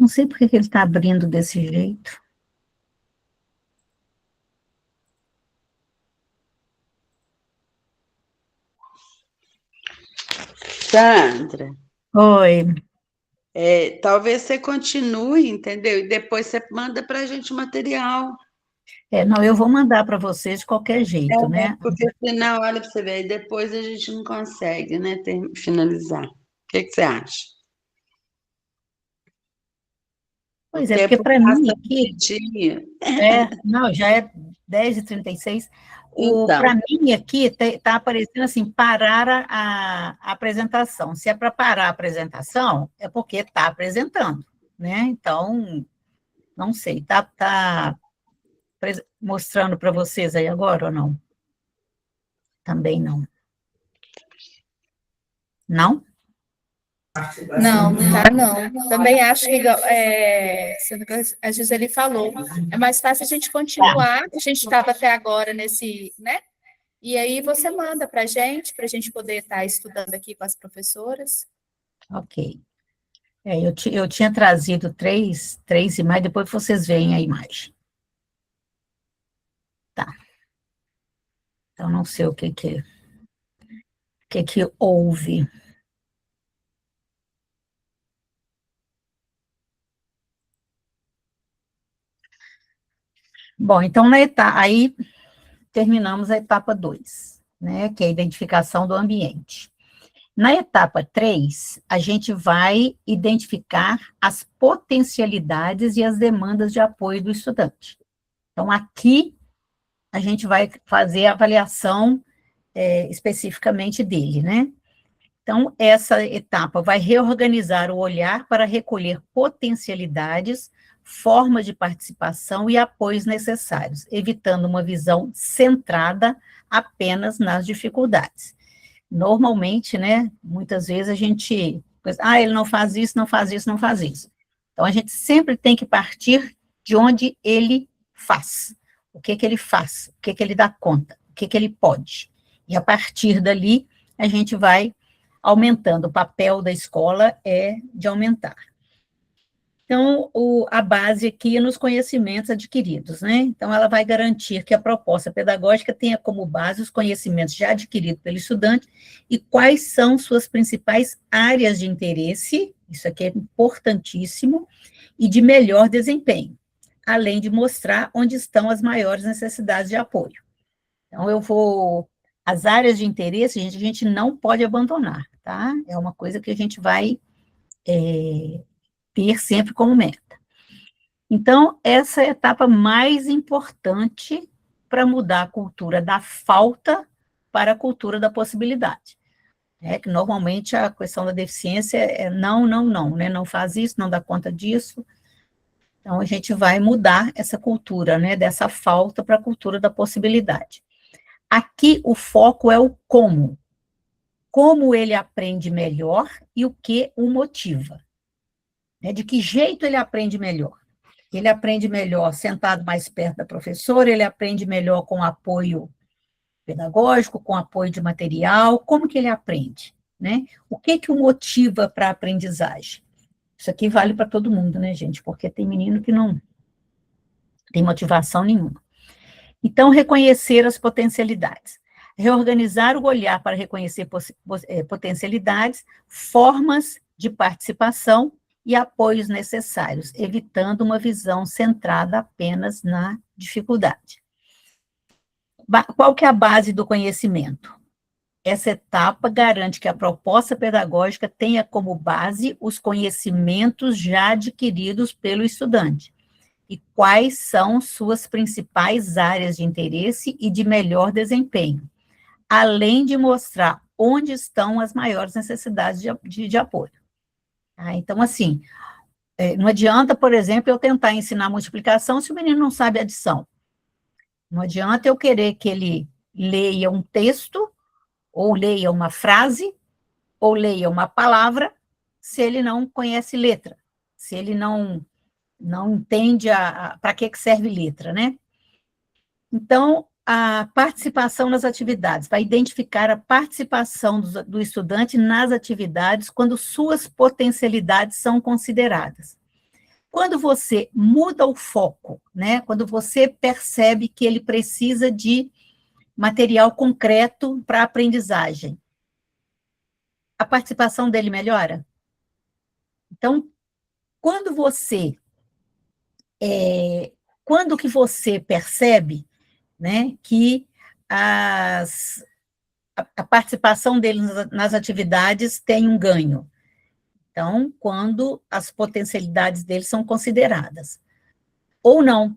não sei por que ele está abrindo desse jeito. Sandra, Oi. talvez você continue, entendeu? E depois você manda para a gente o material. Não, eu vou mandar para vocês de qualquer jeito, né? Porque senão, olha para você ver, aí depois a gente não consegue, né, finalizar. O que você acha? Pois é, porque para mim aqui... Dia. Não, já é 10h36. Então. Para mim aqui está aparecendo assim, parar a apresentação. Se é para parar a apresentação, é porque está apresentando, né? Então, não sei, tá mostrando para vocês aí agora ou não? Também não. Não? Não, tá não. Também acho que, a Gisele falou, é mais fácil a gente continuar, a gente estava até agora nesse, né? E aí você manda para a gente poder estar estudando aqui com as professoras. Ok. Eu tinha trazido três imagens, depois vocês veem a imagem. Tá. Então, não sei o que houve. Bom, então, aí terminamos a etapa 2, né, que é a identificação do ambiente. Na etapa 3, a gente vai identificar as potencialidades e as demandas de apoio do estudante. Então, aqui, a gente vai fazer a avaliação especificamente dele, né? Então, essa etapa vai reorganizar o olhar para recolher potencialidades, formas de participação e apoios necessários, evitando uma visão centrada apenas nas dificuldades. Normalmente, né, muitas vezes a gente... ele não faz isso, não faz isso, não faz isso. Então, a gente sempre tem que partir de onde ele faz. O que ele faz, o que ele dá conta, o que ele pode. E, a partir dali, a gente vai aumentando. O papel da escola é de aumentar. Então, a base aqui é nos conhecimentos adquiridos, né? Então, ela vai garantir que a proposta pedagógica tenha como base os conhecimentos já adquiridos pelo estudante e quais são suas principais áreas de interesse, isso aqui é importantíssimo, e de melhor desempenho, além de mostrar onde estão as maiores necessidades de apoio. Então, as áreas de interesse, a gente não pode abandonar, tá? É uma coisa que a gente vai ter sempre como meta. Então, essa é a etapa mais importante para mudar a cultura da falta para a cultura da possibilidade. Que normalmente a questão da deficiência é não, não, não, né? Não faz isso, não dá conta disso. Então, a gente vai mudar essa cultura, né? Dessa falta para a cultura da possibilidade. Aqui, o foco é o como. Como ele aprende melhor e o que o motiva. De que jeito ele aprende melhor? Ele aprende melhor sentado mais perto da professora, ele aprende melhor com apoio pedagógico, com apoio de material, como que ele aprende, né? O que o motiva para a aprendizagem? Isso aqui vale para todo mundo, né, gente? Porque tem menino que não tem motivação nenhuma. Então, reconhecer as potencialidades. Reorganizar o olhar para reconhecer potencialidades, formas de participação e apoios necessários, evitando uma visão centrada apenas na dificuldade. Qual que é a base do conhecimento? Essa etapa garante que a proposta pedagógica tenha como base os conhecimentos já adquiridos pelo estudante e quais são suas principais áreas de interesse e de melhor desempenho, além de mostrar onde estão as maiores necessidades de apoio. Então, assim, não adianta, por exemplo, eu tentar ensinar multiplicação se o menino não sabe adição. Não adianta eu querer que ele leia um texto, ou leia uma frase, ou leia uma palavra, se ele não conhece letra, se ele não entende para que serve letra, né? Então, a participação nas atividades, vai identificar a participação do estudante nas atividades quando suas potencialidades são consideradas. Quando você muda o foco, né? Quando você percebe que ele precisa de material concreto para a aprendizagem, a participação dele melhora? Então, quando que você percebe, né, que a participação dele nas atividades tem um ganho? Então, quando as potencialidades dele são consideradas. Ou não.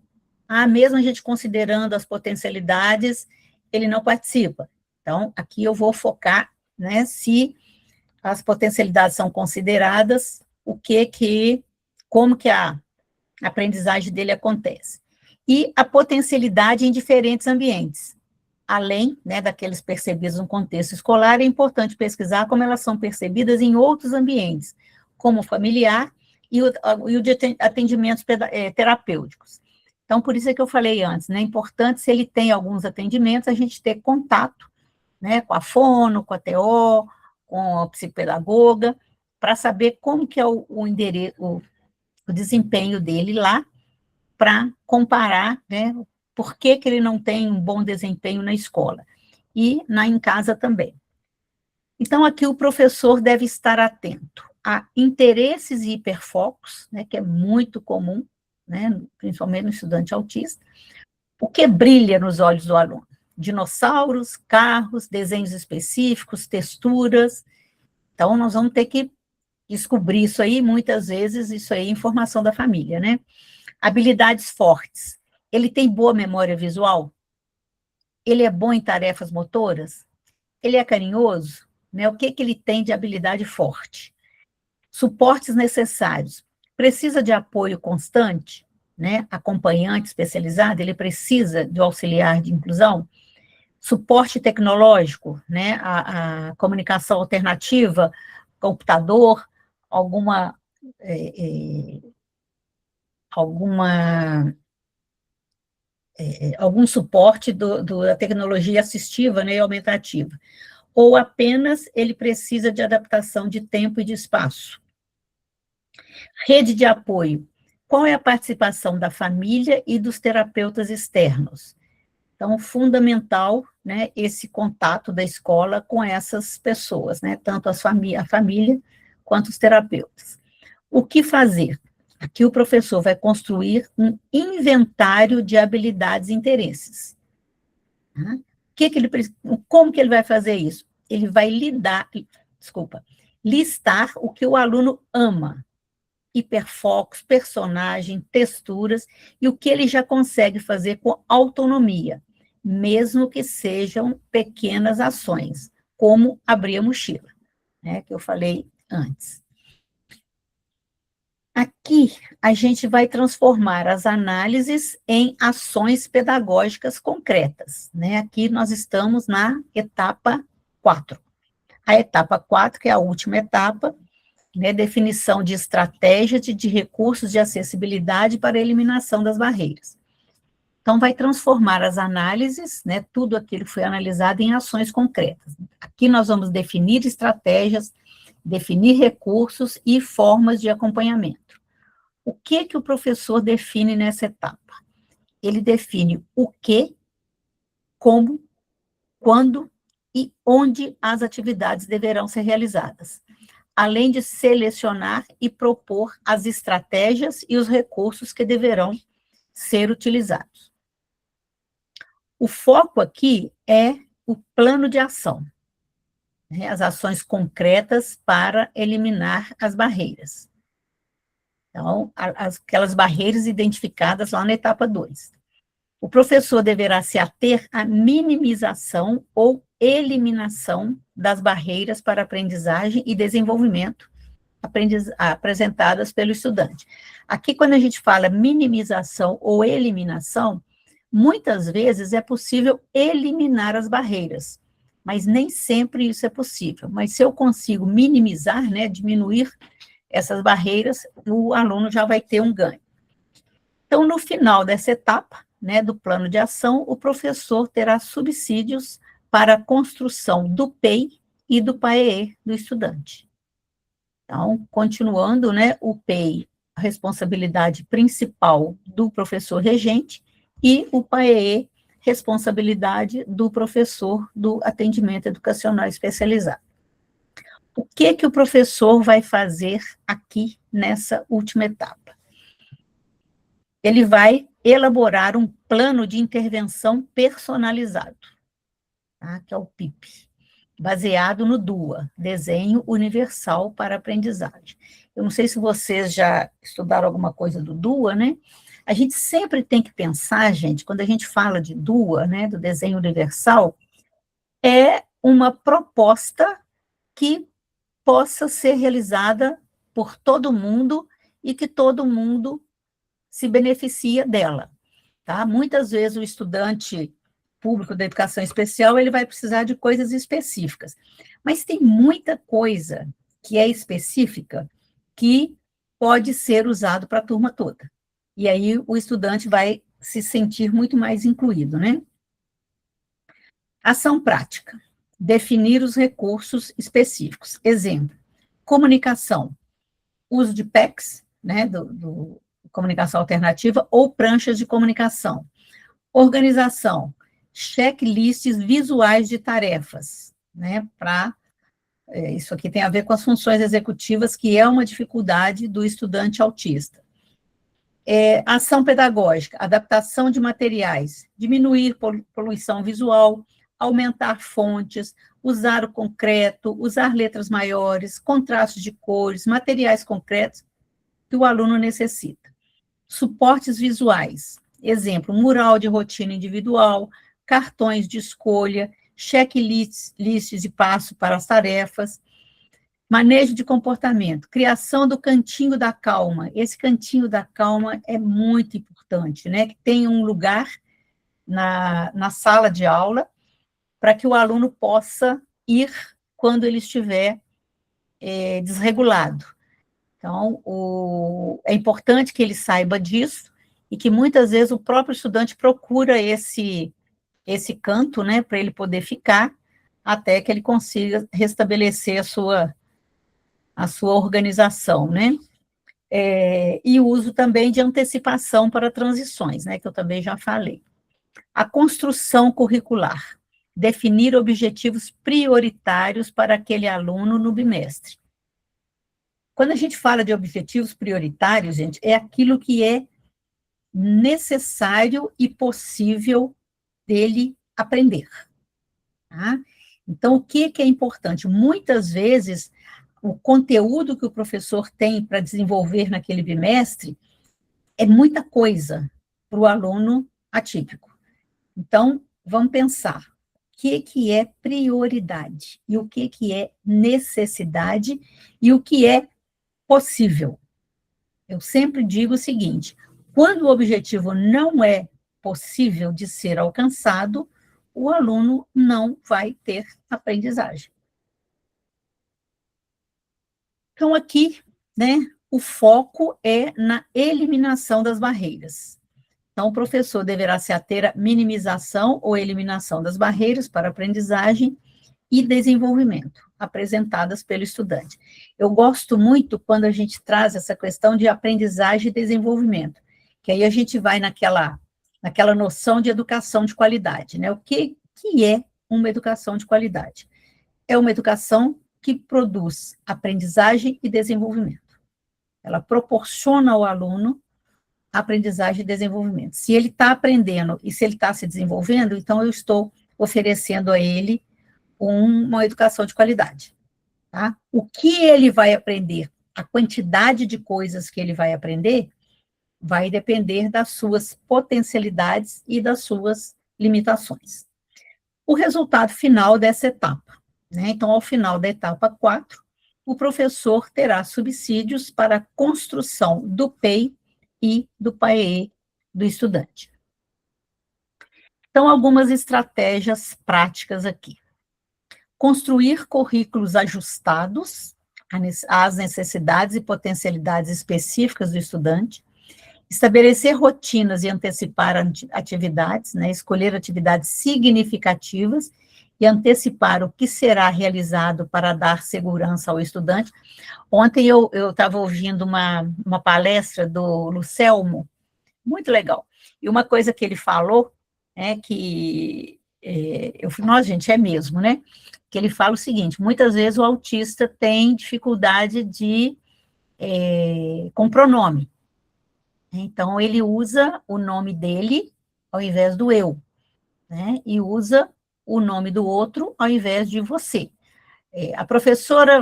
Mesmo a gente considerando as potencialidades, ele não participa. Então, aqui eu vou focar, né, se as potencialidades são consideradas, como que a aprendizagem dele acontece. E a potencialidade em diferentes ambientes. Além, né, daqueles percebidos no contexto escolar, é importante pesquisar como elas são percebidas em outros ambientes, como o familiar e o de atendimentos terapêuticos. Então, por isso é que eu falei antes, né, é importante, se ele tem alguns atendimentos, a gente ter contato, né, com a fono, com a TO, com a psicopedagoga, para saber como que é o desempenho dele lá, para comparar, né, por que ele não tem um bom desempenho na escola, e em casa também. Então, aqui o professor deve estar atento a interesses e hiperfocos, né, que é muito comum, né, principalmente no estudante autista. O que brilha nos olhos do aluno? Dinossauros, carros, desenhos específicos, texturas. Então, nós vamos ter que descobrir isso aí, muitas vezes, isso aí é informação da família, né? Habilidades fortes. Ele tem boa memória visual? Ele é bom em tarefas motoras? Ele é carinhoso? Né? O que ele tem de habilidade forte? Suportes necessários. Precisa de apoio constante? Né? Acompanhante especializado? Ele precisa de auxiliar de inclusão? Suporte tecnológico, né? A comunicação alternativa, computador, algum suporte da tecnologia assistiva, né, e aumentativa, ou apenas ele precisa de adaptação de tempo e de espaço. Rede de apoio. Qual é a participação da família e dos terapeutas externos? Então, fundamental, né, esse contato da escola com essas pessoas, né, tanto a família quanto os terapeutas. O que fazer? Aqui o professor vai construir um inventário de habilidades e interesses. Como que ele vai fazer isso? Ele vai listar o que o aluno ama, hiperfocos, personagem, texturas, e o que ele já consegue fazer com autonomia, mesmo que sejam pequenas ações, como abrir a mochila, né, que eu falei antes. Aqui, a gente vai transformar as análises em ações pedagógicas concretas, né? Aqui nós estamos na etapa 4. A etapa 4, que é a última etapa, né, definição de estratégias de recursos de acessibilidade para a eliminação das barreiras. Então, vai transformar as análises, né, tudo aquilo que foi analisado, em ações concretas. Aqui nós vamos definir estratégias, definir recursos e formas de acompanhamento. O que o professor define nessa etapa? Ele define o que, como, quando e onde as atividades deverão ser realizadas, além de selecionar e propor as estratégias e os recursos que deverão ser utilizados. O foco aqui é o plano de ação, né, as ações concretas para eliminar as barreiras. Então, aquelas barreiras identificadas lá na etapa 2. O professor deverá se ater à minimização ou eliminação das barreiras para aprendizagem e desenvolvimento apresentadas pelo estudante. Aqui, quando a gente fala minimização ou eliminação, muitas vezes é possível eliminar as barreiras, mas nem sempre isso é possível. Mas se eu consigo minimizar, né, diminuir essas barreiras, o aluno já vai ter um ganho. Então, no final dessa etapa, né, do plano de ação, o professor terá subsídios para a construção do PEI e do PAEE do estudante. Então, continuando, né, o PEI a responsabilidade principal do professor regente, e o PAEE, responsabilidade do professor do atendimento educacional especializado. O que o professor vai fazer aqui nessa última etapa? Ele vai elaborar um plano de intervenção personalizado, tá? Que é o PIP, baseado no DUA, Desenho Universal para Aprendizagem. Eu não sei se vocês já estudaram alguma coisa do DUA, né? A gente sempre tem que pensar, gente, quando a gente fala de DUA, né, do Desenho Universal, é uma proposta que possa ser realizada por todo mundo e que todo mundo se beneficia dela, tá? Muitas vezes o estudante público da educação especial, ele vai precisar de coisas específicas, mas tem muita coisa que é específica que pode ser usado para a turma toda, e aí o estudante vai se sentir muito mais incluído, né? Ação prática, definir os recursos específicos, exemplo, comunicação, uso de PECs, né, do comunicação alternativa, ou pranchas de comunicação, organização, checklists visuais de tarefas, né, isso aqui tem a ver com as funções executivas, que é uma dificuldade do estudante autista. Ação pedagógica, adaptação de materiais, diminuir poluição visual, aumentar fontes, usar o concreto, usar letras maiores, contrastes de cores, materiais concretos que o aluno necessita. Suportes visuais, exemplo, mural de rotina individual, cartões de escolha, checklists de passo para as tarefas, manejo de comportamento, criação do cantinho da calma. Esse cantinho da calma é muito importante, né? Que tenha um lugar na sala de aula para que o aluno possa ir quando ele estiver desregulado. Então, é importante que ele saiba disso e que muitas vezes o próprio estudante procura esse canto, né, para ele poder ficar, até que ele consiga restabelecer a sua organização, né? E o uso também de antecipação para transições, né, que eu também já falei. A construção curricular, definir objetivos prioritários para aquele aluno no bimestre. Quando a gente fala de objetivos prioritários, gente, é aquilo que é necessário e possível dele aprender, tá? Então, o que é importante? Muitas vezes, o conteúdo que o professor tem para desenvolver naquele bimestre é muita coisa para o aluno atípico. Então, vamos pensar, o que é prioridade? E o que é necessidade? E o que é possível? Eu sempre digo o seguinte, quando o objetivo não é possível de ser alcançado, o aluno não vai ter aprendizagem. Então, aqui, né, o foco é na eliminação das barreiras. Então, o professor deverá se ater à minimização ou eliminação das barreiras para aprendizagem e desenvolvimento apresentadas pelo estudante. Eu gosto muito quando a gente traz essa questão de aprendizagem e desenvolvimento, que aí a gente vai naquela noção de educação de qualidade, né? O que é uma educação de qualidade? É uma educação que produz aprendizagem e desenvolvimento. Ela proporciona ao aluno aprendizagem e desenvolvimento. Se ele está aprendendo e se ele está se desenvolvendo, então eu estou oferecendo a ele uma educação de qualidade, tá? O que ele vai aprender, a quantidade de coisas que ele vai aprender, vai depender das suas potencialidades e das suas limitações. O resultado final dessa etapa, né? Então, ao final da etapa 4, o professor terá subsídios para a construção do PEI e do PAEE do estudante. Então, algumas estratégias práticas aqui. Construir currículos ajustados às necessidades e potencialidades específicas do estudante, estabelecer rotinas e antecipar atividades, né, escolher atividades significativas e antecipar o que será realizado para dar segurança ao estudante. Ontem eu estava ouvindo uma palestra do Lucelmo, muito legal, e uma coisa que ele falou, que eu falei, nossa, gente, é mesmo, né? Que ele fala o seguinte, muitas vezes o autista tem dificuldade com pronome. Então, ele usa o nome dele ao invés do eu, né? E usa o nome do outro ao invés de você. A professora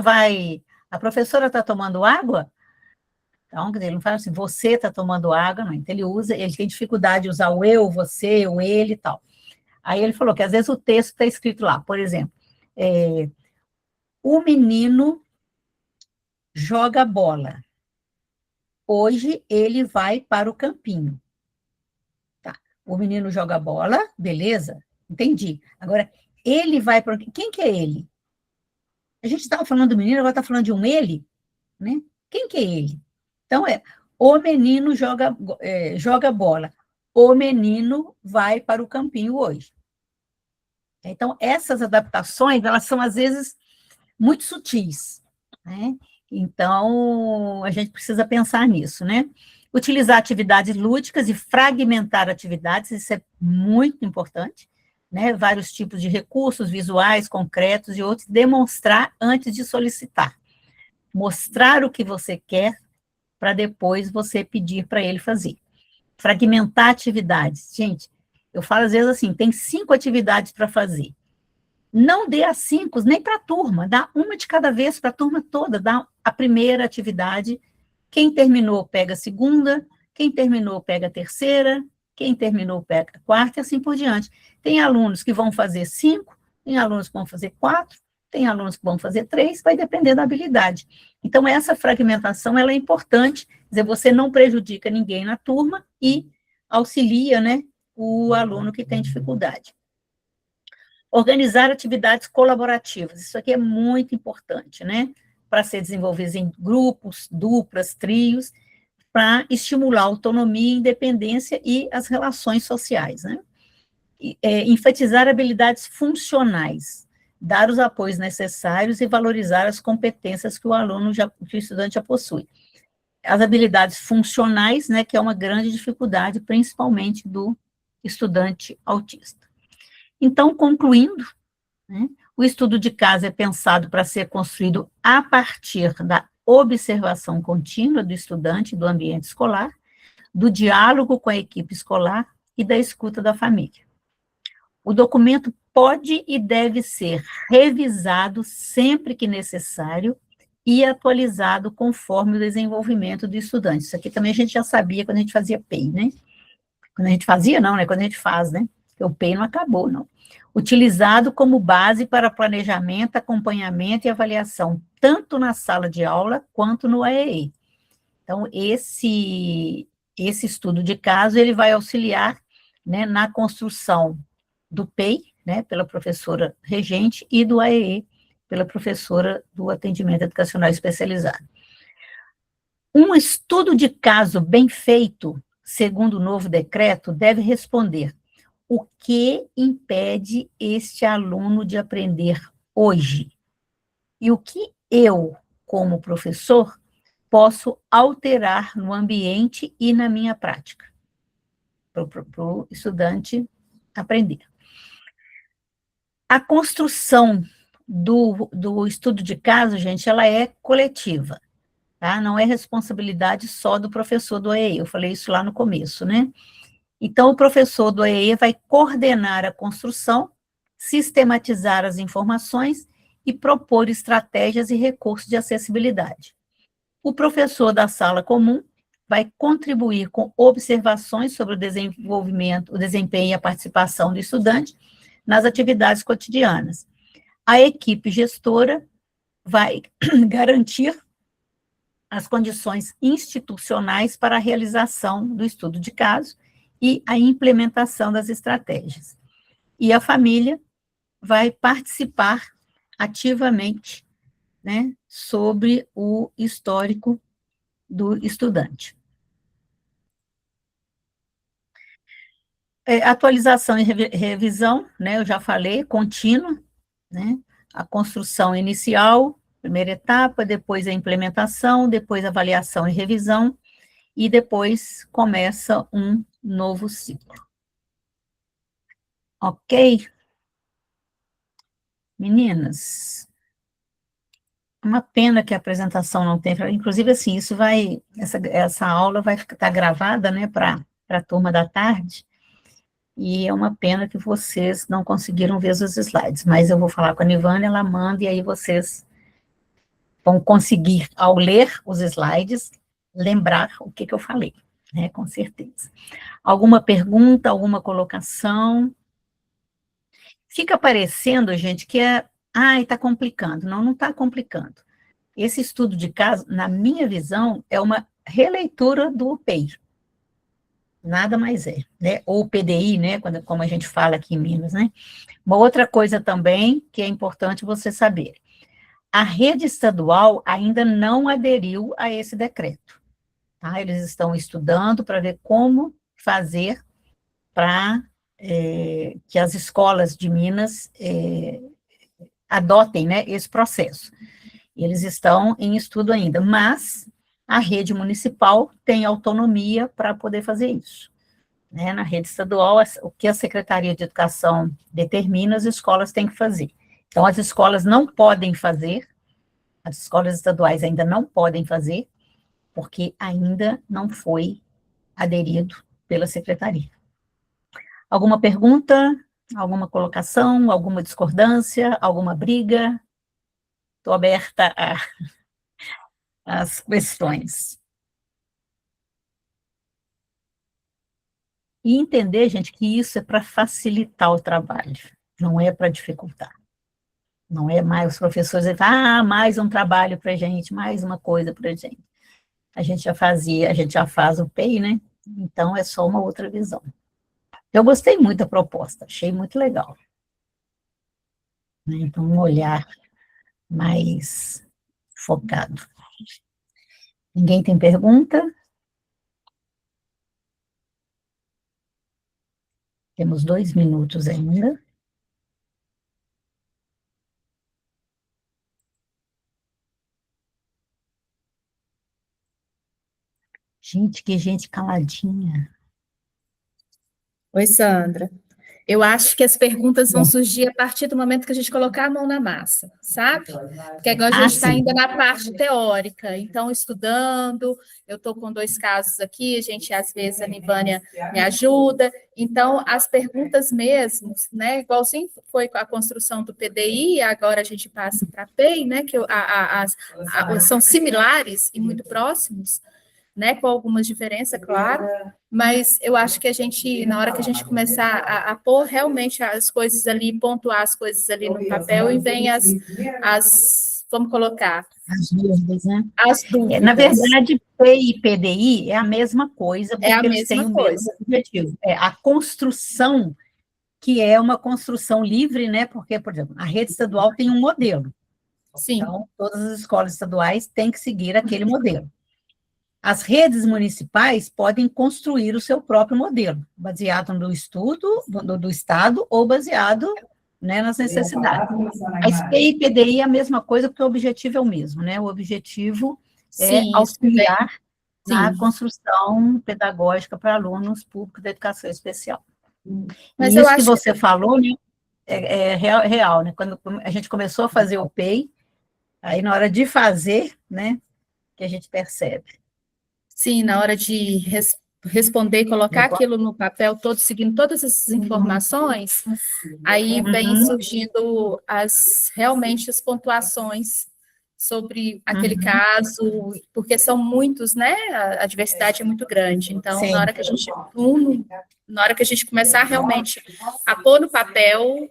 está tomando água? Então, ele não fala assim, você está tomando água, não. Então, ele tem dificuldade de usar o eu, você, o ele e tal. Aí ele falou que às vezes o texto está escrito lá, por exemplo, o menino joga bola. Hoje ele vai para o campinho. Tá. O menino joga bola, beleza? Entendi. Agora, ele vai para... Quem que é ele? A gente estava falando do menino, agora está falando de um ele, né? Quem que é ele? Então, o menino joga bola. O menino vai para o campinho hoje. Então, essas adaptações, elas são, às vezes, muito sutis, né? Então, a gente precisa pensar nisso, né? Utilizar atividades lúdicas e fragmentar atividades, isso é muito importante, né? Vários tipos de recursos visuais, concretos e outros, demonstrar antes de solicitar. Mostrar o que você quer para depois você pedir para ele fazer. Fragmentar atividades. Gente, eu falo às vezes assim, tem 5 atividades para fazer. Não dê as 5 nem para a turma, dá uma de cada vez para a turma toda, dá a primeira atividade, quem terminou pega a segunda, quem terminou pega a terceira, quem terminou pega a quarta e assim por diante. Tem alunos que vão fazer 5, tem alunos que vão fazer 4, tem alunos que vão fazer 3, vai depender da habilidade. Então, essa fragmentação, ela é importante, quer dizer, você não prejudica ninguém na turma e auxilia, né, o aluno que tem dificuldade. Organizar atividades colaborativas, isso aqui é muito importante, né? Para ser desenvolvido em grupos, duplas, trios, para estimular a autonomia, independência e as relações sociais, né? Enfatizar habilidades funcionais, dar os apoios necessários e valorizar as competências que que o estudante já possui. As habilidades funcionais, né, que é uma grande dificuldade, principalmente do estudante autista. Então, concluindo, né, o estudo de caso é pensado para ser construído a partir da observação contínua do estudante do ambiente escolar, do diálogo com a equipe escolar e da escuta da família. O documento pode e deve ser revisado sempre que necessário e atualizado conforme o desenvolvimento do estudante. Isso aqui também a gente já sabia quando a gente fazia PEI, né? Quando a gente fazia, não, né? Quando a gente faz, né? Porque o PEI não acabou, não. Utilizado como base para planejamento, acompanhamento e avaliação, tanto na sala de aula quanto no AEE. Então, esse estudo de caso, ele vai auxiliar, né, na construção do PEI, né, pela professora regente, e do AEE, pela professora do atendimento educacional especializado. Um estudo de caso bem feito, segundo o novo decreto, deve responder: o que impede este aluno de aprender hoje? E o que eu, como professor, posso alterar no ambiente e na minha prática, para o estudante aprender. A construção do estudo de caso, gente, ela é coletiva, tá? Não é responsabilidade só do professor do AEE, eu falei isso lá no começo, né? Então, o professor do AEE vai coordenar a construção, sistematizar as informações e propor estratégias e recursos de acessibilidade. O professor da sala comum vai contribuir com observações sobre o desenvolvimento, o desempenho e a participação do estudante nas atividades cotidianas. A equipe gestora vai garantir as condições institucionais para a realização do estudo de caso e a implementação das estratégias. E a família vai participar ativamente, né, sobre o histórico do estudante. Atualização e revisão, né? Eu já falei, contínua, né? A construção inicial, primeira etapa, depois a implementação, depois avaliação e revisão, e depois começa um novo ciclo. Ok? Meninas, uma pena que a apresentação não tem, inclusive assim, essa aula vai estar gravada, né, para a turma da tarde, e é uma pena que vocês não conseguiram ver os slides, mas eu vou falar com a Nivânia, ela manda, e aí vocês vão conseguir, ao ler os slides, lembrar o que eu falei, né, com certeza. Alguma pergunta, alguma colocação? Fica parecendo, gente, que está complicando. Não, não está complicando. Esse estudo de caso, na minha visão, é uma releitura do PEI. Nada mais é, né? Ou PDI, né? Como a gente fala aqui em Minas, né? Uma outra coisa também que é importante você saber. A rede estadual ainda não aderiu a esse decreto. Tá? Eles estão estudando para ver como fazer para que as escolas de Minas adotem, né, esse processo. Eles estão em estudo ainda, mas a rede municipal tem autonomia para poder fazer isso. Né? Na rede estadual, o que a Secretaria de Educação determina, as escolas têm que fazer. Então, as escolas não podem fazer, as escolas estaduais ainda não podem fazer, porque ainda não foi aderido pela Secretaria. Alguma pergunta? Alguma colocação? Alguma discordância? Alguma briga? Estou aberta às questões. E entender, gente, que isso é para facilitar o trabalho, não é para dificultar. Não é mais os professores dizem, mais um trabalho para a gente, mais uma coisa para a gente. A gente já faz o PEI, né? Então é só uma outra visão. Eu gostei muito da proposta, achei muito legal. Então, um olhar mais focado. Ninguém tem pergunta? Temos 2 minutos ainda. Gente, que gente caladinha. Oi, Sandra. Eu acho que as perguntas vão surgir a partir do momento que a gente colocar a mão na massa, sabe? Porque agora a gente está ainda na parte teórica, então estudando, eu estou com 2 casos aqui, às vezes a Nivânia me ajuda, então as perguntas mesmo, né, igualzinho foi com a construção do PDI, agora a gente passa para a PEI, né, que são similares e muito próximos, né, com algumas diferenças, claro, mas eu acho que a gente, na hora que a gente começar a pôr realmente as coisas ali, pontuar as coisas ali no papel, e vem vamos colocar... As dúvidas, né? As dúvidas. Na verdade, PEI e PDI é a mesma coisa, porque eles têm o mesmo objetivo. A construção, que é uma construção livre, né? Porque, por exemplo, a rede estadual tem um modelo. Sim. Então, todas as escolas estaduais têm que seguir aquele modelo. As redes municipais podem construir o seu próprio modelo, baseado no estudo do Estado ou baseado, né, nas necessidades. A PEI e PDI é a mesma coisa, porque o objetivo é o mesmo, né? O objetivo é auxiliar na construção pedagógica para alunos públicos da educação especial. Mas isso que você falou, né, é real, né? Quando a gente começou a fazer o PEI, aí na hora de fazer, né, que a gente percebe. Sim, na hora de responder, colocar aquilo no papel, seguindo todas essas informações, aí vem surgindo realmente as pontuações sobre aquele caso, porque são muitos, né? A diversidade é muito grande. Então, na hora que a gente começar realmente a pôr no papel,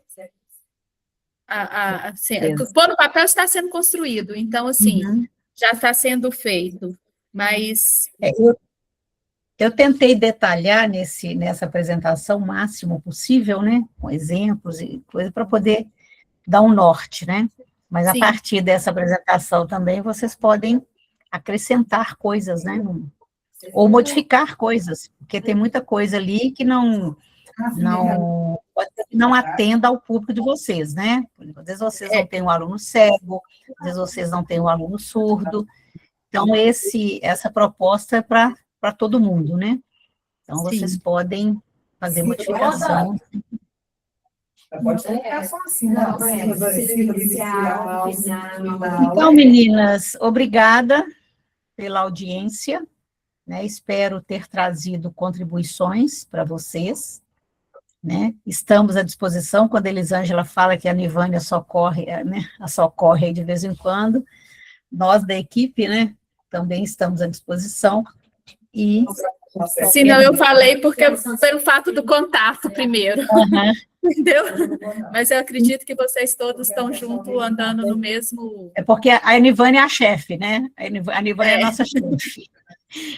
pôr no papel está sendo construído. Então, assim, já está sendo feito. Mas... Eu tentei detalhar nessa apresentação o máximo possível, né, com exemplos e coisas, para poder dar um norte, né? Mas a partir dessa apresentação também vocês podem acrescentar coisas, né? Ou modificar coisas, porque tem muita coisa ali que não não, pode ser que não atenda ao público de vocês, né? Às vezes vocês não têm um aluno cego, às vezes vocês não têm um aluno surdo. Então, essa proposta é para todo mundo, né? Então, vocês podem fazer modificação. Então, meninas, obrigada pela audiência, né? Espero ter trazido contribuições para vocês, né? Estamos à disposição. Quando a Elisângela fala que a Nivânia socorre, né? Socorre aí de vez em quando, nós da equipe, né? Também estamos à disposição. E Se não, eu falei porque pelo fato do contato primeiro. Entendeu? Mas eu acredito que vocês todos estão juntos, andando no mesmo... É porque a Nivânia é a chefe, né? A Nivânia é a nossa chefe.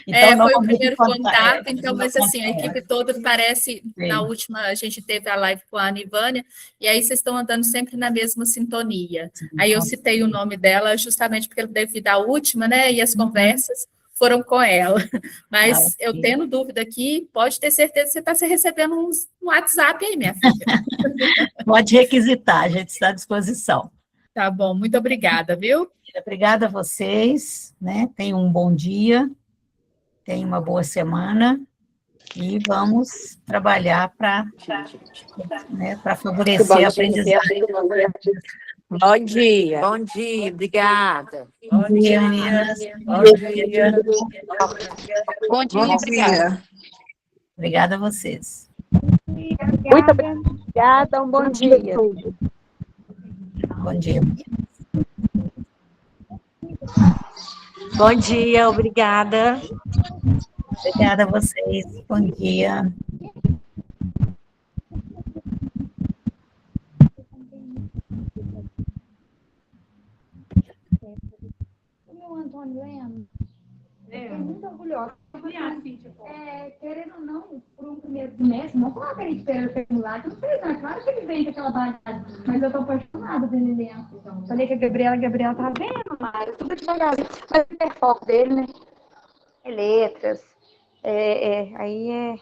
Então, foi o primeiro contato, então, mas assim, a equipe toda parece, na última, a gente teve a live com a Nivânia, e aí vocês estão andando sempre na mesma sintonia. Aí eu citei o nome dela justamente porque devido à última, né, e as conversas foram com ela. Mas eu tendo dúvida aqui, pode ter certeza que você está recebendo um WhatsApp aí, minha filha. Pode requisitar, a gente está à disposição. Tá bom, muito obrigada, viu? Obrigada a vocês, né? Tenham um bom dia, tenham uma boa semana e vamos trabalhar para favorecer a aprendizagem. Bom dia, obrigada. Bom dia, meninas. Bom dia. Bom dia, obrigada. Obrigada a vocês. Muito obrigada, um bom dia. Bom dia, meninas. Bom dia, obrigada. Obrigada a vocês. Bom dia. Antônio Lemos, é muito orgulhosa. Querendo ou não, por um primeiro semestre, não coloca ele espera o vestibular, não sei, não, claro que ele vem com aquela bagagem, mas eu estou apaixonada pelo elenco. Falei que a Gabriela tá vendo, Mário, tudo devagarzinho, mas o hiperfoco dele, né? É letras, aí é